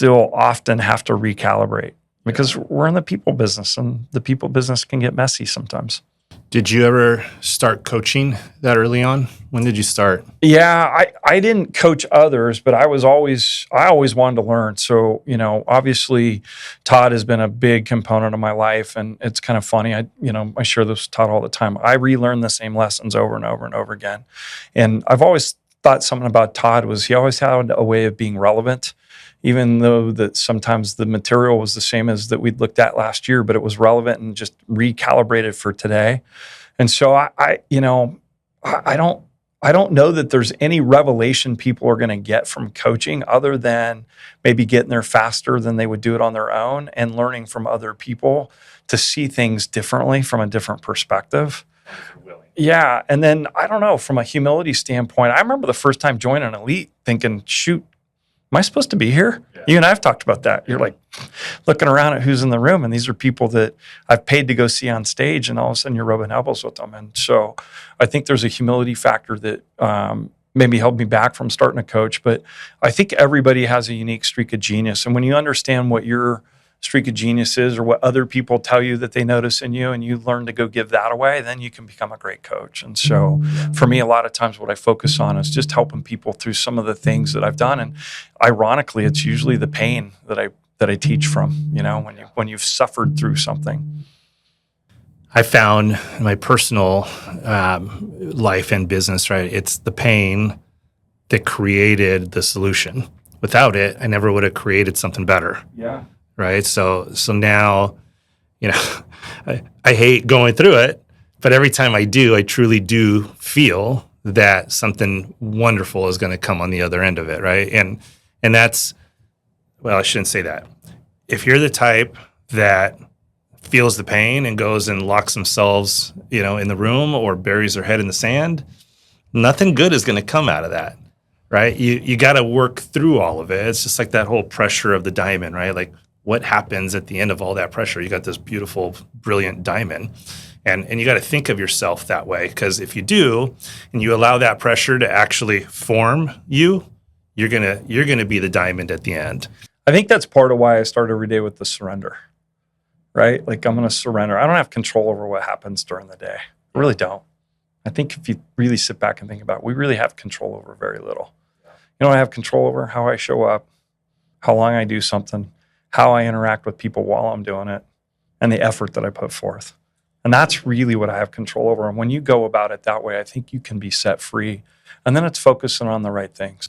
often have to recalibrate, because we're in the people business, and the people business can get messy sometimes. Did you ever start coaching that early on? When did you start? Yeah, I didn't coach others, but I always wanted to learn. So, obviously Todd has been a big component of my life, and it's kind of funny. I share this with Todd all the time. I relearn the same lessons over and over and over again. And I've always thought something about Todd was he always had a way of being relevant, even though that sometimes the material was the same as that we'd looked at last year, but it was relevant and just recalibrated for today. And so I don't know that there's any revelation people are going to get from coaching other than maybe getting there faster than they would do it on their own, and learning from other people to see things differently from a different perspective. Yeah. And then I don't know, from a humility standpoint, I remember the first time joining an elite thinking, shoot, am I supposed to be here? Yeah. You and I have talked about that. You're like looking around at who's in the room, and these are people that I've paid to go see on stage, and all of a sudden you're rubbing elbows with them. And so I think there's a humility factor that maybe held me back from starting to coach. But I think everybody has a unique streak of genius. And when you understand what your streak of genius is, or what other people tell you that they notice in you, and you learn to go give that away, then you can become a great coach. And so for me, a lot of times what I focus on is just helping people through some of the things that I've done. And ironically, it's usually the pain that I teach from, when you've suffered through something. I found in my personal life and business, right, it's the pain that created the solution. Without it, I never would have created something better. Yeah. Right. So now, I hate going through it, but every time I do, I truly do feel that something wonderful is going to come on the other end of it. Right. And that's, well, I shouldn't say that. If you're the type that feels the pain and goes and locks themselves, in the room or buries their head in the sand, nothing good is going to come out of that. Right. You got to work through all of it. It's just like that whole pressure of the diamond, right? Like, what happens at the end of all that pressure? You got this beautiful, brilliant diamond. And you got to think of yourself that way, because if you do, and you allow that pressure to actually form you, you're gonna be the diamond at the end. I think that's part of why I start every day with the surrender, right? Like, I'm going to surrender. I don't have control over what happens during the day. I really don't. I think if you really sit back and think about it, we really have control over very little. I have control over how I show up, how long I do something, how I interact with people while I'm doing it, and the effort that I put forth. And that's really what I have control over. And when you go about it that way, I think you can be set free. And then it's focusing on the right things.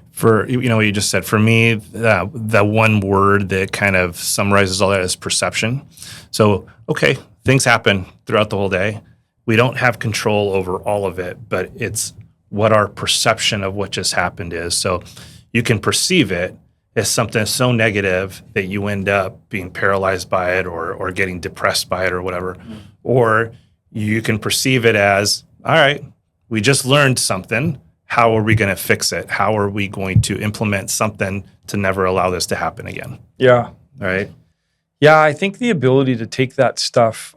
For, what you just said, for me, that one word that kind of summarizes all that is perception. So, okay, things happen throughout the whole day. We don't have control over all of it, but it's what our perception of what just happened is. So you can perceive it as something so negative that you end up being paralyzed by it or getting depressed by it or whatever. Mm-hmm. Or you can perceive it as, all right, we just learned something. How are we going to fix it? How are we going to implement something to never allow this to happen again? Yeah. All right. Yeah, I think the ability to take that stuff,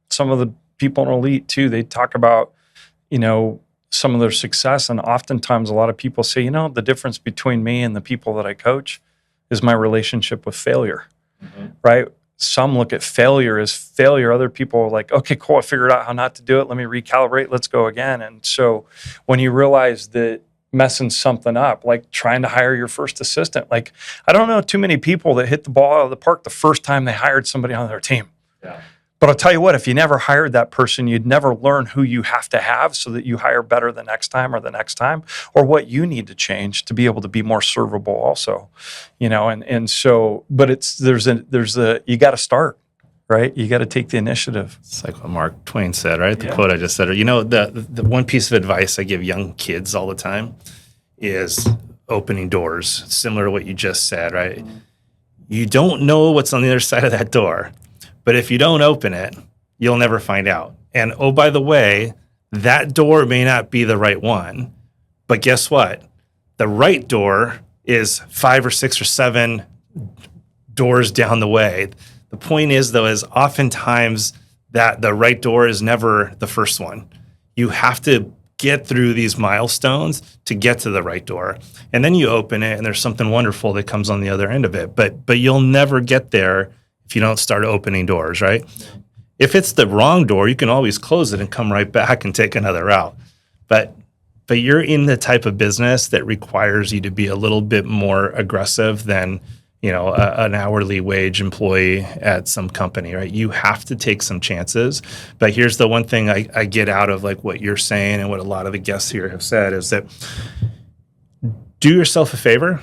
some of the people in Elite too, they talk about, some of their success. And oftentimes a lot of people say, the difference between me and the people that I coach is my relationship with failure, right? Some look at failure as failure. Other people are like, okay, cool, I figured out how not to do it. Let me recalibrate. Let's go again. And so when you realize that messing something up, like trying to hire your first assistant, like I don't know too many people that hit the ball out of the park the first time they hired somebody on their team. Yeah. But I'll tell you what, if you never hired that person, you'd never learn who you have to have so that you hire better the next time, or what you need to change to be able to be more servable also, and so, but there's you got to start, right? You got to take the initiative. It's like what Mark Twain said, right? The quote I just said, the one piece of advice I give young kids all the time is opening doors, similar to what you just said, right? Mm-hmm. You don't know what's on the other side of that door. But if you don't open it, you'll never find out. And oh, by the way, that door may not be the right one, but guess what? The right door is 5 or 6 or 7 doors down the way. The point is, though, is oftentimes that the right door is never the first one. You have to get through these milestones to get to the right door. And then you open it and there's something wonderful that comes on the other end of it. But you'll never get there if you don't start opening doors, right? Yeah. If it's the wrong door, you can always close it and come right back and take another route. But you're in the type of business that requires you to be a little bit more aggressive than, an hourly wage employee at some company, right? You have to take some chances. But here's the one thing I get out of like what you're saying and what a lot of the guests here have said is that do yourself a favor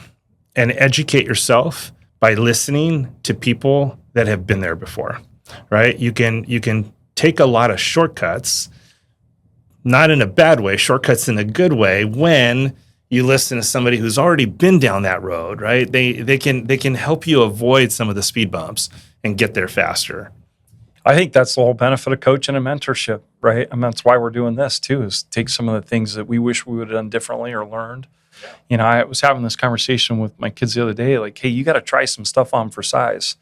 and educate yourself by listening to people that have been there before, right? You can take a lot of shortcuts, not in a bad way, shortcuts in a good way when you listen to somebody who's already been down that road, right? They can help you avoid some of the speed bumps and get there faster. I think that's the whole benefit of coaching and mentorship, right? I mean, that's why we're doing this too, is take some of the things that we wish we would have done differently or learned. You know, I was having this conversation with my kids the other day, like, hey, you got to try some stuff on for size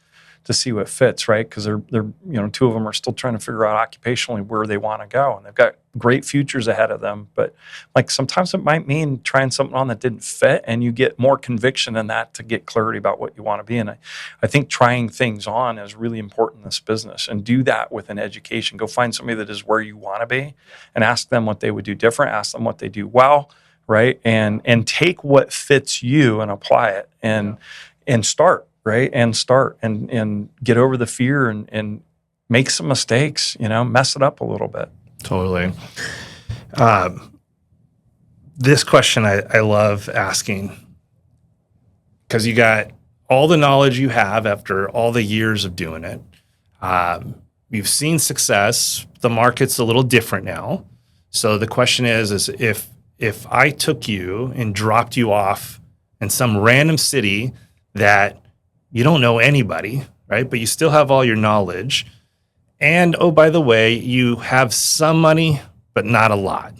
to see what fits, right? Because they're, you know, two of them are still trying to figure out occupationally where they want to go, and they've got great futures ahead of them. But like sometimes it might mean trying something on that didn't fit, and you get more conviction in that to get clarity about what you want to be. And I think trying things on is really important in this business, and do that with an education. Go find somebody that is where you want to be, and ask them what they would do different. Ask them what they do well, right? And take what fits you and apply it, and start. Right. And start and get over the fear and make some mistakes, you know, mess it up a little bit. Totally. This question I love asking, because you got all the knowledge you have after all the years of doing it. You've seen success. The market's a little different now. So the question is if I took you and dropped you off in some random city that you don't know anybody, right? But you still have all your knowledge. And, oh, by the way, you have some money, but not a lot.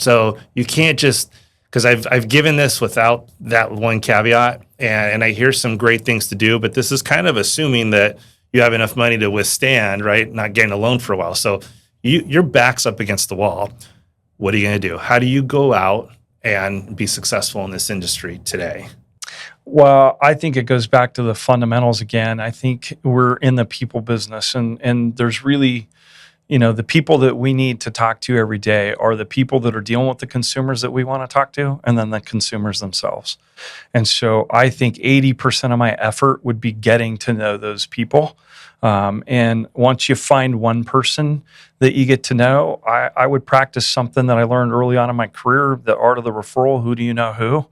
So you can't just, because I've given this without that one caveat, and I hear some great things to do, but this is kind of assuming that you have enough money to withstand, right? Not getting a loan for a while. So your back's up against the wall. What are you going to do? How do you go out and be successful in this industry today? Well, I think it goes back to the fundamentals again. I think we're in the people business, and there's really, you know, the people that we need to talk to every day are the people that are dealing with the consumers that we want to talk to, and then the consumers themselves. And so I think 80% of my effort would be getting to know those people. And once you find one person that you get to know, I would practice something that I learned early on in my career, the art of the referral. Who do you know who?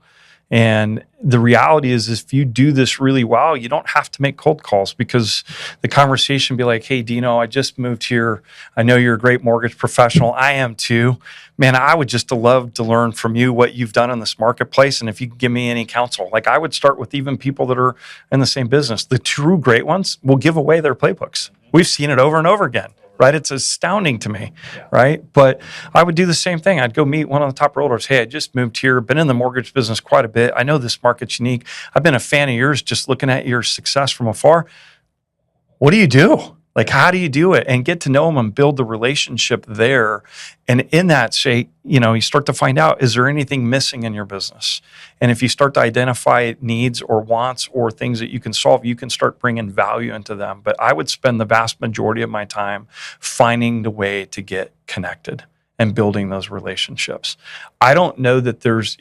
And the reality is, if you do this really well, you don't have to make cold calls, because the conversation be like, hey, Dino, I just moved here. I know you're a great mortgage professional. I am too. Man, I would just love to learn from you what you've done in this marketplace. And if you can give me any counsel, like I would start with even people that are in the same business. The true great ones will give away their playbooks. We've seen it over and over again. Right? It's astounding to me, right? But I would do the same thing. I'd go meet one of the top realtors. Hey, I just moved here, been in the mortgage business quite a bit. I know this market's unique. I've been a fan of yours just looking at your success from afar. What do you do? Like, how do you do it? And get to know them and build the relationship there. And in that, say, you know, you start to find out, is there anything missing in your business? And if you start to identify needs or wants or things that you can solve, you can start bringing value into them. But I would spend the vast majority of my time finding the way to get connected and building those relationships. I don't know that there's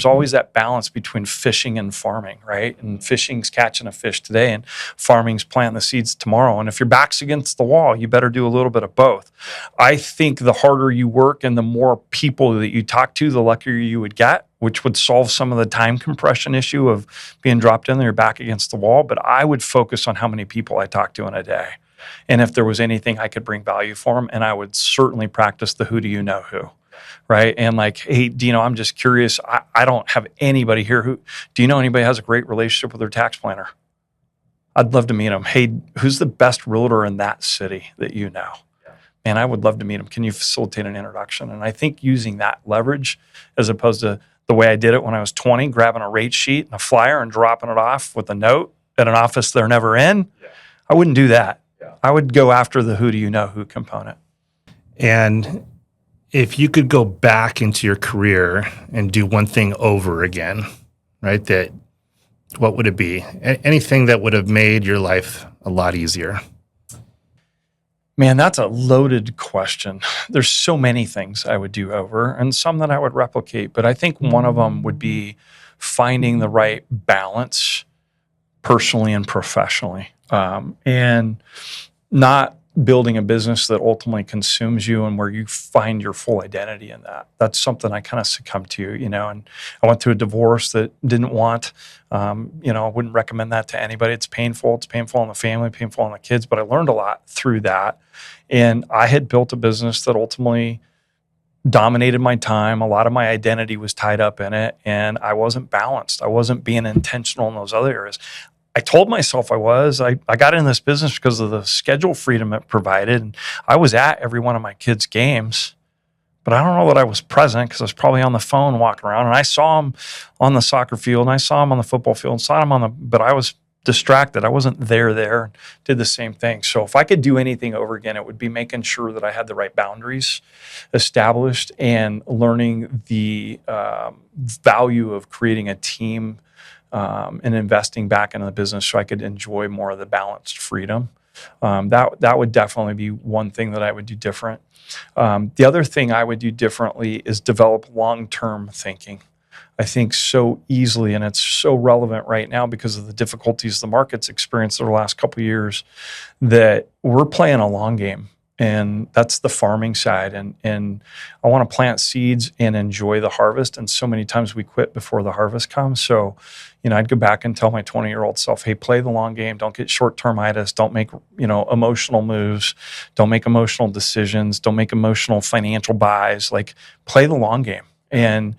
always that balance between fishing and farming, right? And fishing's catching a fish today, and farming's planting the seeds tomorrow. And if your back's against the wall, you better do a little bit of both. I think the harder you work and the more people that you talk to, the luckier you would get, which would solve some of the time compression issue of being dropped in there, your back against the wall. But I would focus on how many people I talk to in a day, and if there was anything I could bring value for them. And I would certainly practice the who do you know who, right? And like, hey, Dino, I'm just curious. I don't have anybody here do you know anybody has a great relationship with their tax planner? I'd love to meet them. Hey, who's the best realtor in that city that you know? And I would love to meet them. Can you facilitate an introduction? And I think using that leverage, as opposed to the way I did it when I was 20, grabbing a rate sheet and a flyer and dropping it off with a note at an office they're never in, I wouldn't do that. I would go after the who do you know who component. And if you could go back into your career and do one thing over again, right, what would it be? Anything that would have made your life a lot easier? Man, that's a loaded question. There's so many things I would do over, and some that I would replicate. But I think one of them would be finding the right balance personally and professionally. And not building a business that ultimately consumes you and where you find your full identity in that. That's something I kind of succumbed to, you know, and I went through a divorce that didn't want, I wouldn't recommend that to anybody. It's painful. It's painful on the family, painful on the kids, but I learned a lot through that. And I had built a business that ultimately dominated my time. A lot of my identity was tied up in it, and I wasn't balanced. I wasn't being intentional in those other areas. I told myself I was. I got in this business because of the schedule freedom it provided. And I was at every one of my kids' games, but I don't know that I was present because I was probably on the phone walking around. And I saw them on the soccer field, and I saw them on the football field, and saw them but I was distracted. I wasn't there, did the same thing. So if I could do anything over again, it would be making sure that I had the right boundaries established and learning the value of creating a team and investing back into the business so I could enjoy more of the balanced freedom. That would definitely be one thing that I would do different. The other thing I would do differently is develop long-term thinking. I think so easily, and it's so relevant right now because of the difficulties the market's experienced over the last couple of years, that we're playing a long game. And that's the farming side. And I want to plant seeds and enjoy the harvest. And so many times we quit before the harvest comes. So, I'd go back and tell my 20-year-old self, hey, play the long game. Don't get short-termitis. Don't make, emotional moves. Don't make emotional decisions. Don't make emotional financial buys. Like, play the long game. And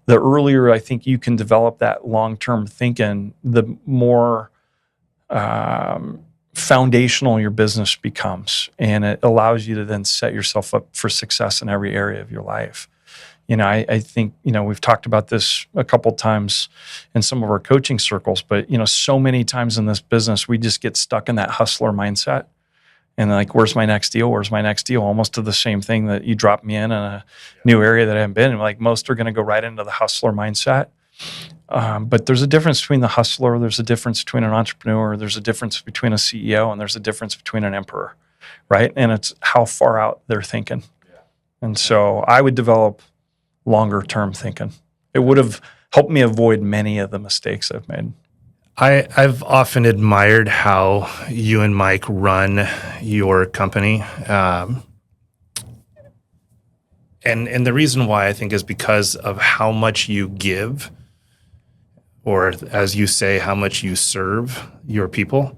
the earlier I think you can develop that long-term thinking, the more foundational your business becomes, and it allows you to then set yourself up for success in every area of your life. I think, we've talked about this a couple times in some of our coaching circles, but, so many times in this business, we just get stuck in that hustler mindset. And like, where's my next deal? Where's my next deal? Almost to the same thing that you drop me in a new area that I haven't been in. Like, most are going to go right into the hustler mindset. But there's a difference between the hustler, there's a difference between an entrepreneur, there's a difference between a CEO, and there's a difference between an emperor, right? And it's how far out they're thinking. Yeah. And so I would develop longer term thinking. It would have helped me avoid many of the mistakes I've made. I've often admired how you and Mike run your company. And the reason why I think is because of how much you give, or as you say, how much you serve your people.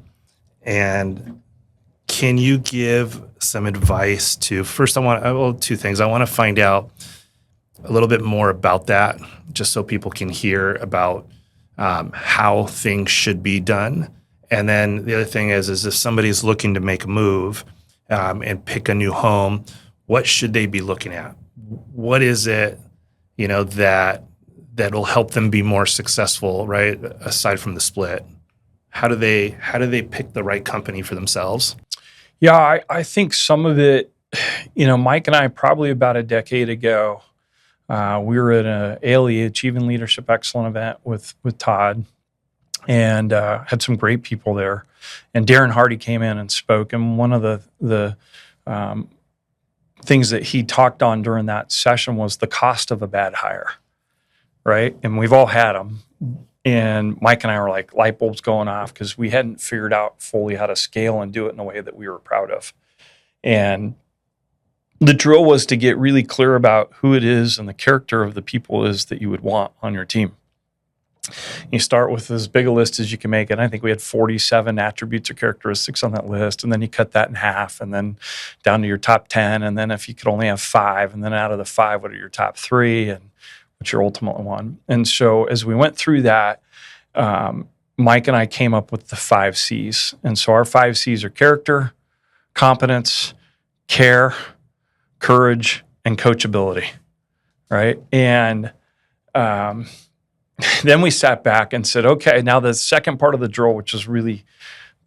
And can you give some advice to, first two things. I want to find out a little bit more about that, just so people can hear about how things should be done. And then the other thing is if somebody's looking to make a move and pick a new home, what should they be looking at? What is it, that'll help them be more successful, right? Aside from the split, how do they pick the right company for themselves? Yeah, I think some of it, Mike and I probably about a decade ago, we were at an ALE, Achieving Leadership Excellence event with Todd, and had some great people there. And Darren Hardy came in and spoke, and one of the things that he talked on during that session was the cost of a bad hire, right? And we've all had them. And Mike and I were like light bulbs going off because we hadn't figured out fully how to scale and do it in a way that we were proud of. And the drill was to get really clear about who it is and the character of the people is that you would want on your team. You start with as big a list as you can make it. I think we had 47 attributes or characteristics on that list, and then you cut that in half, and then down to your top 10, and then if you could only have 5, and then out of the 5, what are your top 3, and what's your ultimate one? And so as we went through that, Mike and I came up with the 5 C's. And so our 5 C's are character, competence, care, courage, and coachability, right? And then we sat back and said, okay, now the second part of the drill, which is really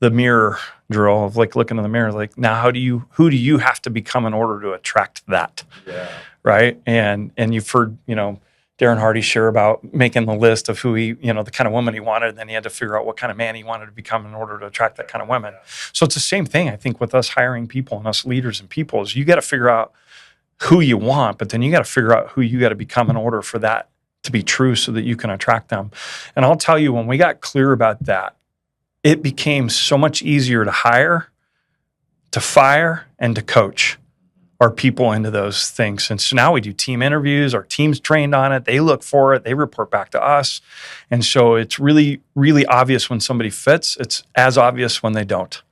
the mirror drill of like looking in the mirror, like now who do you have to become in order to attract that? Yeah. Right? And you've heard, Darren Hardy share about making the list of who he, the kind of woman he wanted, and then he had to figure out what kind of man he wanted to become in order to attract that kind of women. So it's the same thing, I think, with us hiring people and us leaders and people is you got to figure out who you want, but then you got to figure out who you got to become in order for that to be true so that you can attract them. And I'll tell you, when we got clear about that, it became so much easier to hire, to fire, and to coach our people into those things. And so now we do team interviews, our team's trained on it, they look for it, they report back to us. And so it's really, really obvious when somebody fits. It's as obvious when they don't.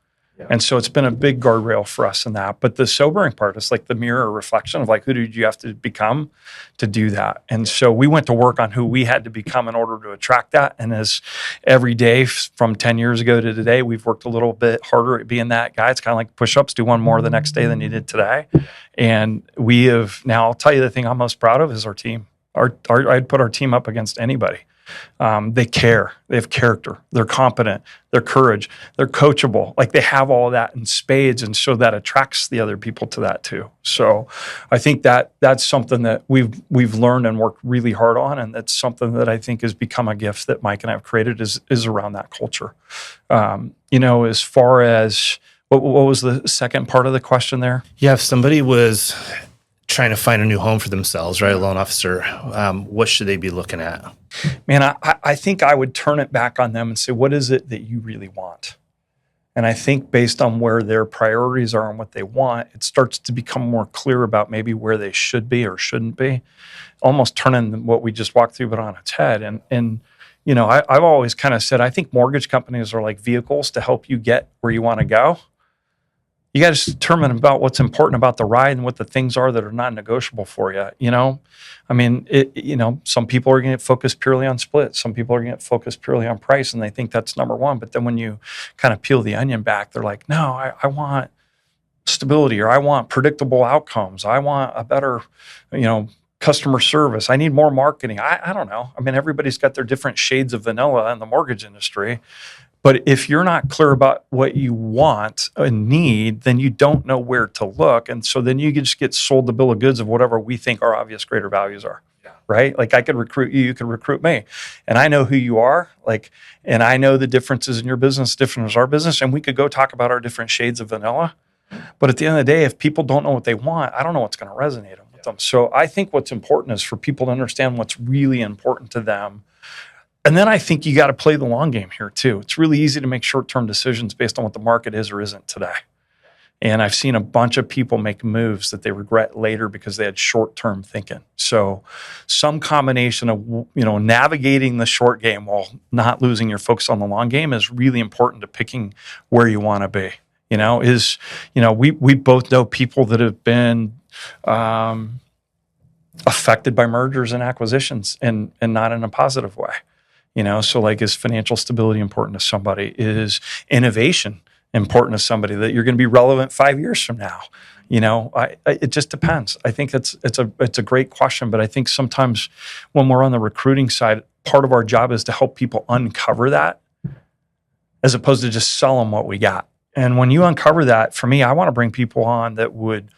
And so it's been a big guardrail for us in that. But the sobering part is like the mirror reflection of like, who did you have to become to do that? And so we went to work on who we had to become in order to attract that. And as every day from 10 years ago to today, we've worked a little bit harder at being that guy. It's kind of like push-ups, do one more the next day than you did today. And we have now, I'll tell you the thing I'm most proud of is our team. I'd put our team up against anybody. They care. They have character. They're competent. They're courage. They're coachable. Like they have all of that in spades, and so that attracts the other people to that too. So I think that that's something that we've learned and worked really hard on, and that's something that I think has become a gift that Mike and I have created is around that culture. As far as what was the second part of the question there? Yeah, if somebody was trying to find a new home for themselves, right? A loan officer, what should they be looking at? Man, I think I would turn it back on them and say, what is it that you really want? And I think based on where their priorities are and what they want, it starts to become more clear about maybe where they should be or shouldn't be, almost turning what we just walked through but on its head. And I've always kind of said, I think mortgage companies are like vehicles to help you get where you want to go. You got to determine about what's important about the ride and what the things are that are non-negotiable for you. Some people are going to focus purely on splits. Some people are going to focus purely on price, and they think that's number one. But then when you kind of peel the onion back, they're like, no, I want stability, or I want predictable outcomes. I want a better, customer service. I need more marketing. I don't know. I mean, everybody's got their different shades of vanilla in the mortgage industry. But if you're not clear about what you want and need, then you don't know where to look. And so then you just get sold the bill of goods of whatever we think our obvious greater values are, right? Like I could recruit you, you could recruit me. And I know who you are, and I know the differences in your business, different as our business, and we could go talk about our different shades of vanilla. But at the end of the day, if people don't know what they want, I don't know what's going to resonate with them. So I think what's important is for people to understand what's really important to them. And then I think you got to play the long game here too. It's really easy to make short-term decisions based on what the market is or isn't today. And I've seen a bunch of people make moves that they regret later because they had short-term thinking. So some combination of, navigating the short game while not losing your focus on the long game is really important to picking where you want to be. We both know people that have been affected by mergers and acquisitions and not in a positive way. So like, is financial stability important to somebody? Is innovation important to somebody that you're going to be relevant 5 years from now? It just depends. I think it's a great question, but I think sometimes when we're on the recruiting side, part of our job is to help people uncover that as opposed to just sell them what we got. And when you uncover that, for me, I want to bring people on that would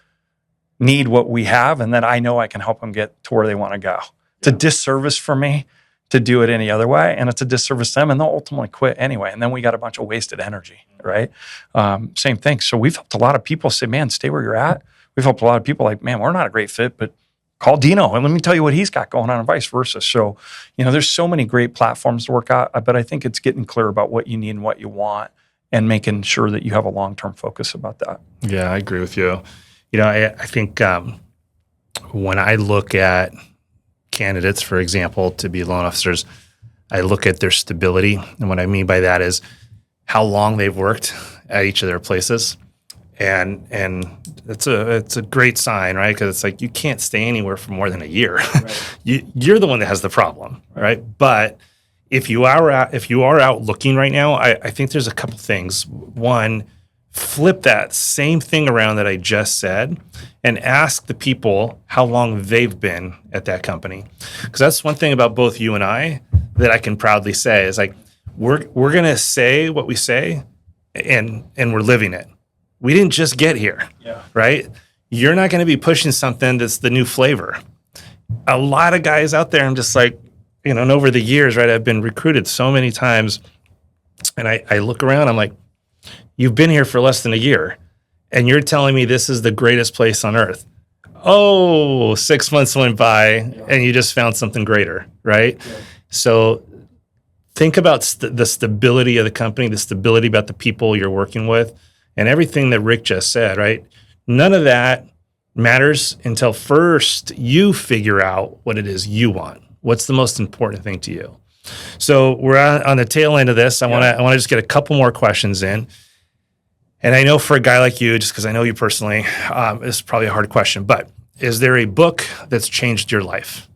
need what we have and that I know I can help them get to where they want to go. It's a disservice for me to do it any other way, and it's a disservice to them, and they'll ultimately quit anyway. And then we got a bunch of wasted energy, right? Same thing. So we've helped a lot of people say, man, stay where you're at. We've helped a lot of people like, man, we're not a great fit, but call Dino and let me tell you what he's got going on and vice versa. So, there's so many great platforms to work out, but I think it's getting clear about what you need and what you want and making sure that you have a long-term focus about that. Yeah, I agree with you. I think when I look at candidates, for example, to be loan officers, I look at their stability. And what I mean by that is how long they've worked at each of their places. And it's a great sign, right? Because it's like you can't stay anywhere for more than a year. Right. You're the one that has the problem, right? But if you are out looking right now, I think there's a couple things. One, flip that same thing around that I just said and ask the people how long they've been at that company. Because that's one thing about both you and I that I can proudly say is like, we're going to say what we say and we're living it. We didn't just get here, right? You're not going to be pushing something that's the new flavor. A lot of guys out there, I'm just like, and over the years, right, I've been recruited so many times and I look around, I'm like, you've been here for less than a year, and you're telling me this is the greatest place on earth. Oh, 6 months went by, and you just found something greater, right? Yeah. So think about the stability of the company, the stability about the people you're working with, and everything that Rick just said, right? None of that matters until first you figure out what it is you want. What's the most important thing to you? So we're on the tail end of this. I want to just get a couple more questions in. And I know for a guy like you, just because I know you personally, it's probably a hard question, but is there a book that's changed your life?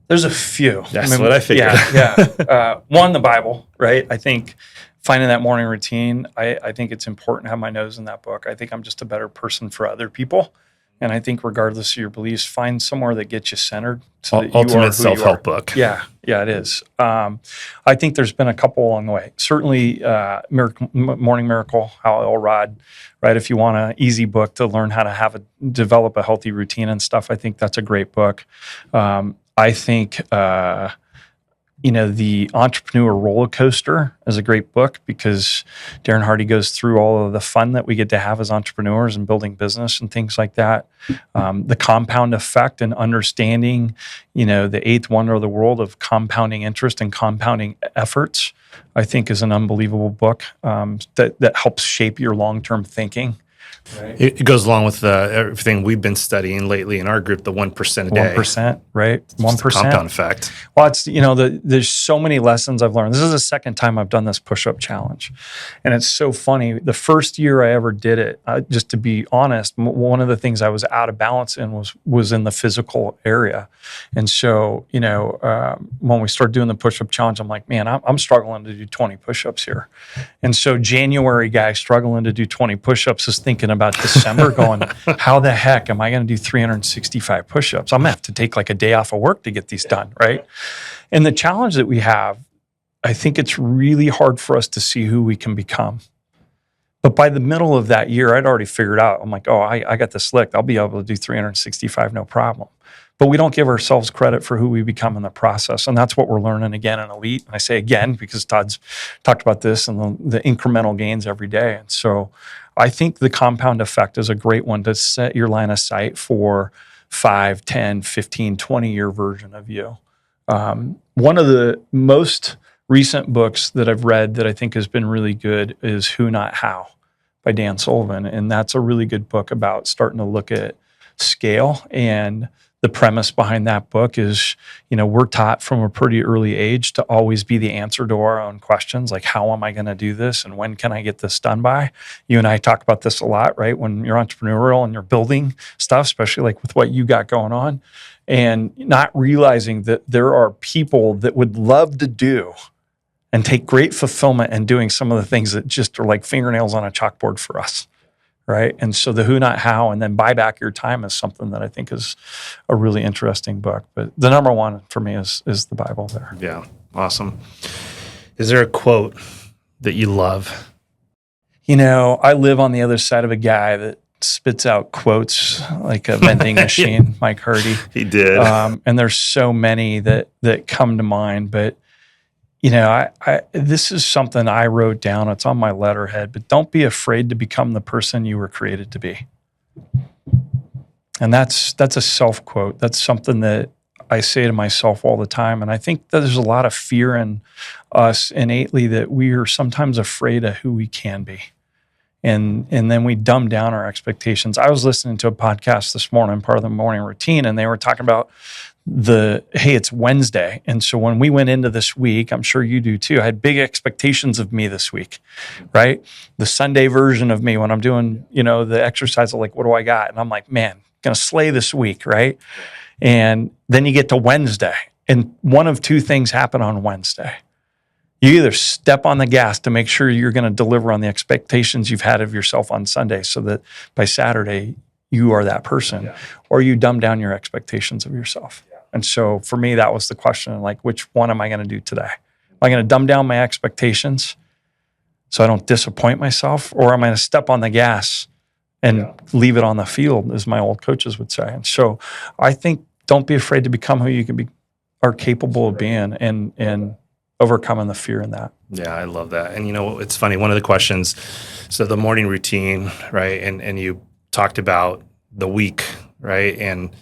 There's a few. That's what I figured. Yeah. One, the Bible, right? I think finding that morning routine, I think it's important to have my nose in that book. I think I'm just a better person for other people. And I think regardless of your beliefs, find somewhere that gets you centered. So that Ultimate self-help book. Yeah, it is. I think there's been a couple along the way. Certainly Morning Miracle, Hal Elrod, right? If you want an easy book to learn how to develop a healthy routine and stuff, I think that's a great book. I think The Entrepreneur Roller Coaster is a great book because Darren Hardy goes through all of the fun that we get to have as entrepreneurs and building business and things like that. The compound effect and understanding, the eighth wonder of the world of compounding interest and compounding efforts, I think is an unbelievable book that helps shape your long-term thinking. Right. It goes along with everything we've been studying lately in our group, the 1% a day. 1%, right? 1%. Compound effect. Well, it's, there's so many lessons I've learned. This is the second time I've done this push-up challenge. And it's so funny. The first year I ever did it, just to be honest, one of the things I was out of balance in was in the physical area. And so, when we started doing the push-up challenge, I'm like, man, I'm struggling to do 20 push-ups here. And so January guy struggling to do 20 push-ups is thinking about December going, how the heck am I going to do 365 push-ups? I'm going to have to take like a day off of work to get these done, right? And the challenge that we have, I think it's really hard for us to see who we can become. But by the middle of that year, I'd already figured out, I'm like, I got this licked. I'll be able to do 365, no problem. But we don't give ourselves credit for who we become in the process. And that's what we're learning again in Elite. And I say again, because Todd's talked about this and the incremental gains every day. And so I think the compound effect is a great one to set your line of sight for 5, 10, 15, 20-year version of you. One of the most recent books that I've read that I think has been really good is Who Not How by Dan Sullivan. And that's a really good book about starting to look at scale. And the premise behind that book is, we're taught from a pretty early age to always be the answer to our own questions, like how am I going to do this and when can I get this done by? You and I talk about this a lot, right? When you're entrepreneurial and you're building stuff, especially like with what you got going on, and not realizing that there are people that would love to do and take great fulfillment in doing some of the things that just are like fingernails on a chalkboard for us. Right. And so the who, not how, and then buy back your time is something that I think is a really interesting book. But the number one for me is the Bible there. Yeah. Awesome. Is there a quote that you love? I live on the other side of a guy that spits out quotes like a vending machine, Mike Hardy. He did. And there's so many that come to mind. But this is something I wrote down. It's on my letterhead, but don't be afraid to become the person you were created to be. And that's a self quote. That's something that I say to myself all the time. And I think that there's a lot of fear in us innately that we are sometimes afraid of who we can be. And then we dumb down our expectations. I was listening to a podcast this morning, part of the morning routine, and they were talking about hey, it's Wednesday. And so when we went into this week, I'm sure you do too, I had big expectations of me this week, right? The Sunday version of me when I'm doing, the exercise of like, what do I got? And I'm like, man, going to slay this week, right? And then you get to Wednesday and one of two things happen on Wednesday. You either step on the gas to make sure you're going to deliver on the expectations you've had of yourself on Sunday so that by Saturday, you are that person, or you dumb down your expectations of yourself. And so for me, that was the question, like, which one am I going to do today? Am I going to dumb down my expectations so I don't disappoint myself? Or am I going to step on the gas and leave it on the field, as my old coaches would say? And so I think don't be afraid to become who you are capable of being and overcoming the fear in that. Yeah, I love that. And it's funny, one of the questions, so the morning routine, right? And you talked about the week, right? And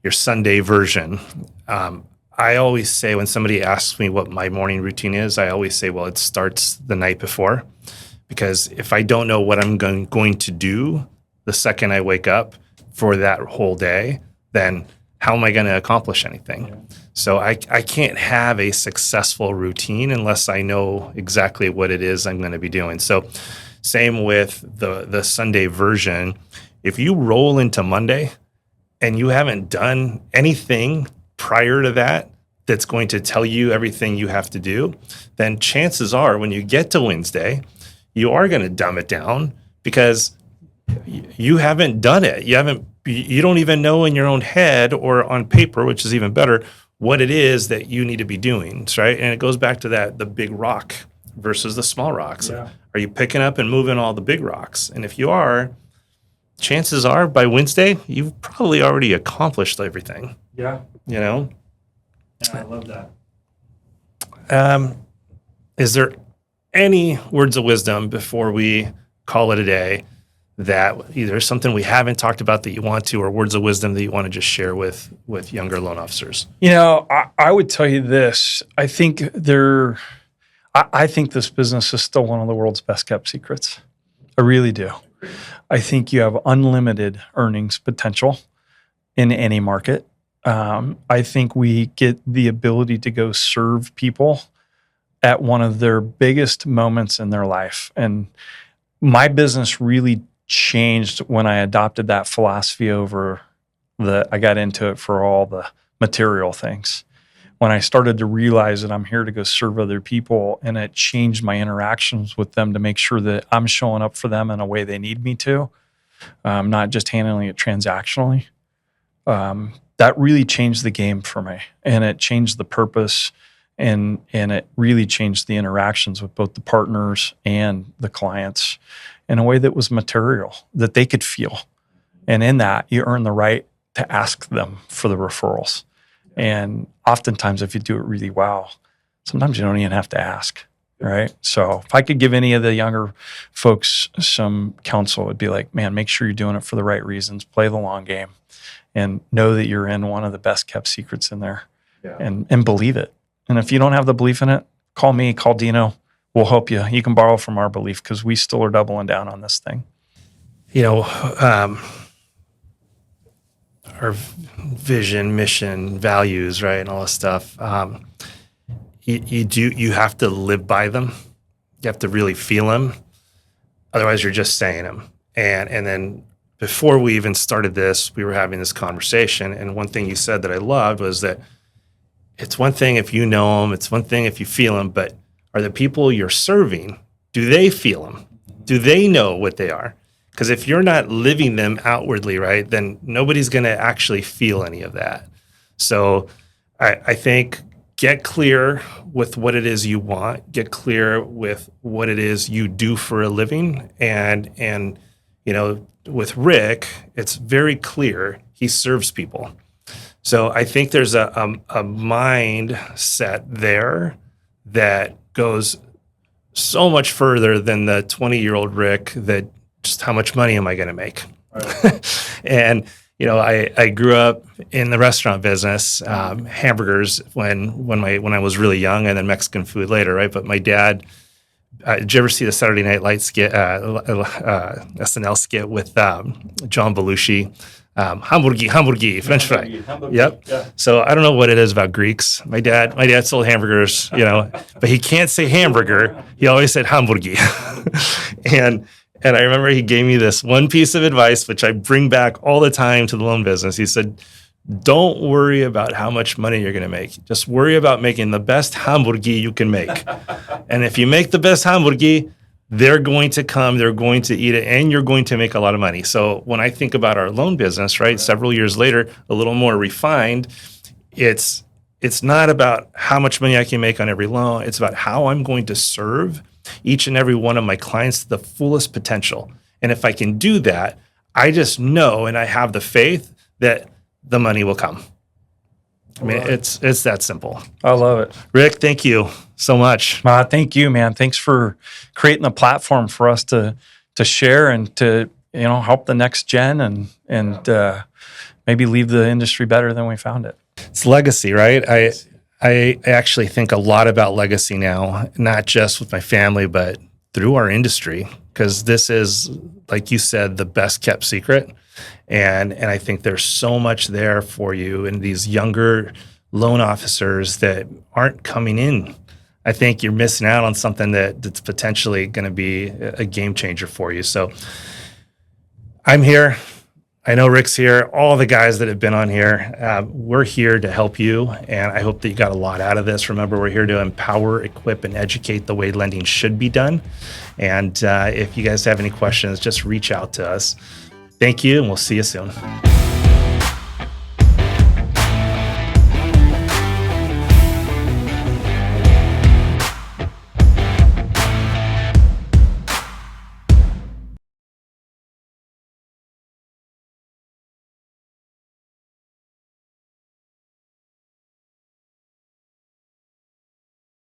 your Sunday version. I always say when somebody asks me what my morning routine is, I always say, well, it starts the night before. Because if I don't know what I'm going to do the second I wake up for that whole day, then how am I going to accomplish anything? Yeah. So I can't have a successful routine unless I know exactly what it is I'm going to be doing. So Same with the Sunday version. If you roll into Monday and you haven't done anything prior to that that's going to tell you everything you have to do, then chances are when you get to Wednesday, you are going to dumb it down because you haven't done it. You don't even know in your own head or on paper, which is even better, what it is that you need to be doing, right? And it goes back to the big rock versus the small rocks. Yeah. Are you picking up and moving all the big rocks? And if you are, chances are by Wednesday, you've probably already accomplished everything. Yeah. You know? Yeah, I love that. Is there any words of wisdom before we call it a day that either something we haven't talked about that you want to, or words of wisdom that you want to just share with younger loan officers? I would tell you this. I think this business is still one of the world's best kept secrets. I really do. I think you have unlimited earnings potential in any market. I think we get the ability to go serve people at one of their biggest moments in their life. And my business really changed when I adopted that philosophy over I got into it for all the material things. When I started to realize that I'm here to go serve other people, and it changed my interactions with them to make sure that I'm showing up for them in a way they need me to, not just handling it transactionally. That really changed the game for me, and it changed the purpose, and it really changed the interactions with both the partners and the clients in a way that was material, that they could feel. And in that, you earn the right to ask them for the referrals. And oftentimes, if you do it really well, sometimes you don't even have to ask, right? So if I could give any of the younger folks some counsel, it'd be like, man, make sure you're doing it for the right reasons, play the long game, and know that you're in one of the best kept secrets in there, and believe it. And if you don't have the belief in it, call me, call Dino. We'll help you. You can borrow from our belief because we still are doubling down on this thing. Our vision, mission, values, right, and all this stuff. You have to live by them. You have to really feel them. Otherwise, you're just saying them. And then before we even started this, we were having this conversation. And one thing you said that I loved was that it's one thing if you know them, it's one thing if you feel them, but are the people you're serving, do they feel them? Do they know what they are? Because if you're not living them outwardly, right, then nobody's going to actually feel any of that. So I think get clear with what it is you want, get clear with what it is you do for a living. And with Rick, it's very clear he serves people. So I think there's a mindset there that goes so much further than the 20-year-old Rick that just how much money am I going to make? Right. And, I grew up in the restaurant business, hamburgers when I was really young, and then Mexican food later, right? But my dad, did you ever see the Saturday Night Light skit, SNL skit with John Belushi? Hamburgi, French fry. Yep. Yeah. So I don't know what it is about Greeks. My dad sold hamburgers, but he can't say hamburger. He always said hamburgi. And I remember he gave me this one piece of advice, which I bring back all the time to the loan business. He said, don't worry about how much money you're going to make. Just worry about making the best hamburgi you can make. And if you make the best hamburgi, they're going to come, they're going to eat it, and you're going to make a lot of money. So when I think about our loan business, right, several years later, a little more refined, it's not about how much money I can make on every loan. It's about how I'm going to serve each and every one of my clients to the fullest potential. And if I can do that, I just know and I have the faith that the money will come. I mean, it's that simple. I love it. Rick, thank you so much. Thank you, man. Thanks for creating a platform for us to share and to help the next gen and maybe leave the industry better than we found it. It's legacy, right? I actually think a lot about legacy now, not just with my family, but through our industry, because this is, like you said, the best kept secret. And I think there's so much there for you and these younger loan officers that aren't coming in I think you're missing out on something that's potentially going to be a game changer for you. So I'm here. I know Rick's here. All the guys that have been on here, we're here to help you. And I hope that you got a lot out of this. Remember, we're here to empower, equip, and educate the way lending should be done. And if you guys have any questions, just reach out to us. Thank you, and we'll see you soon.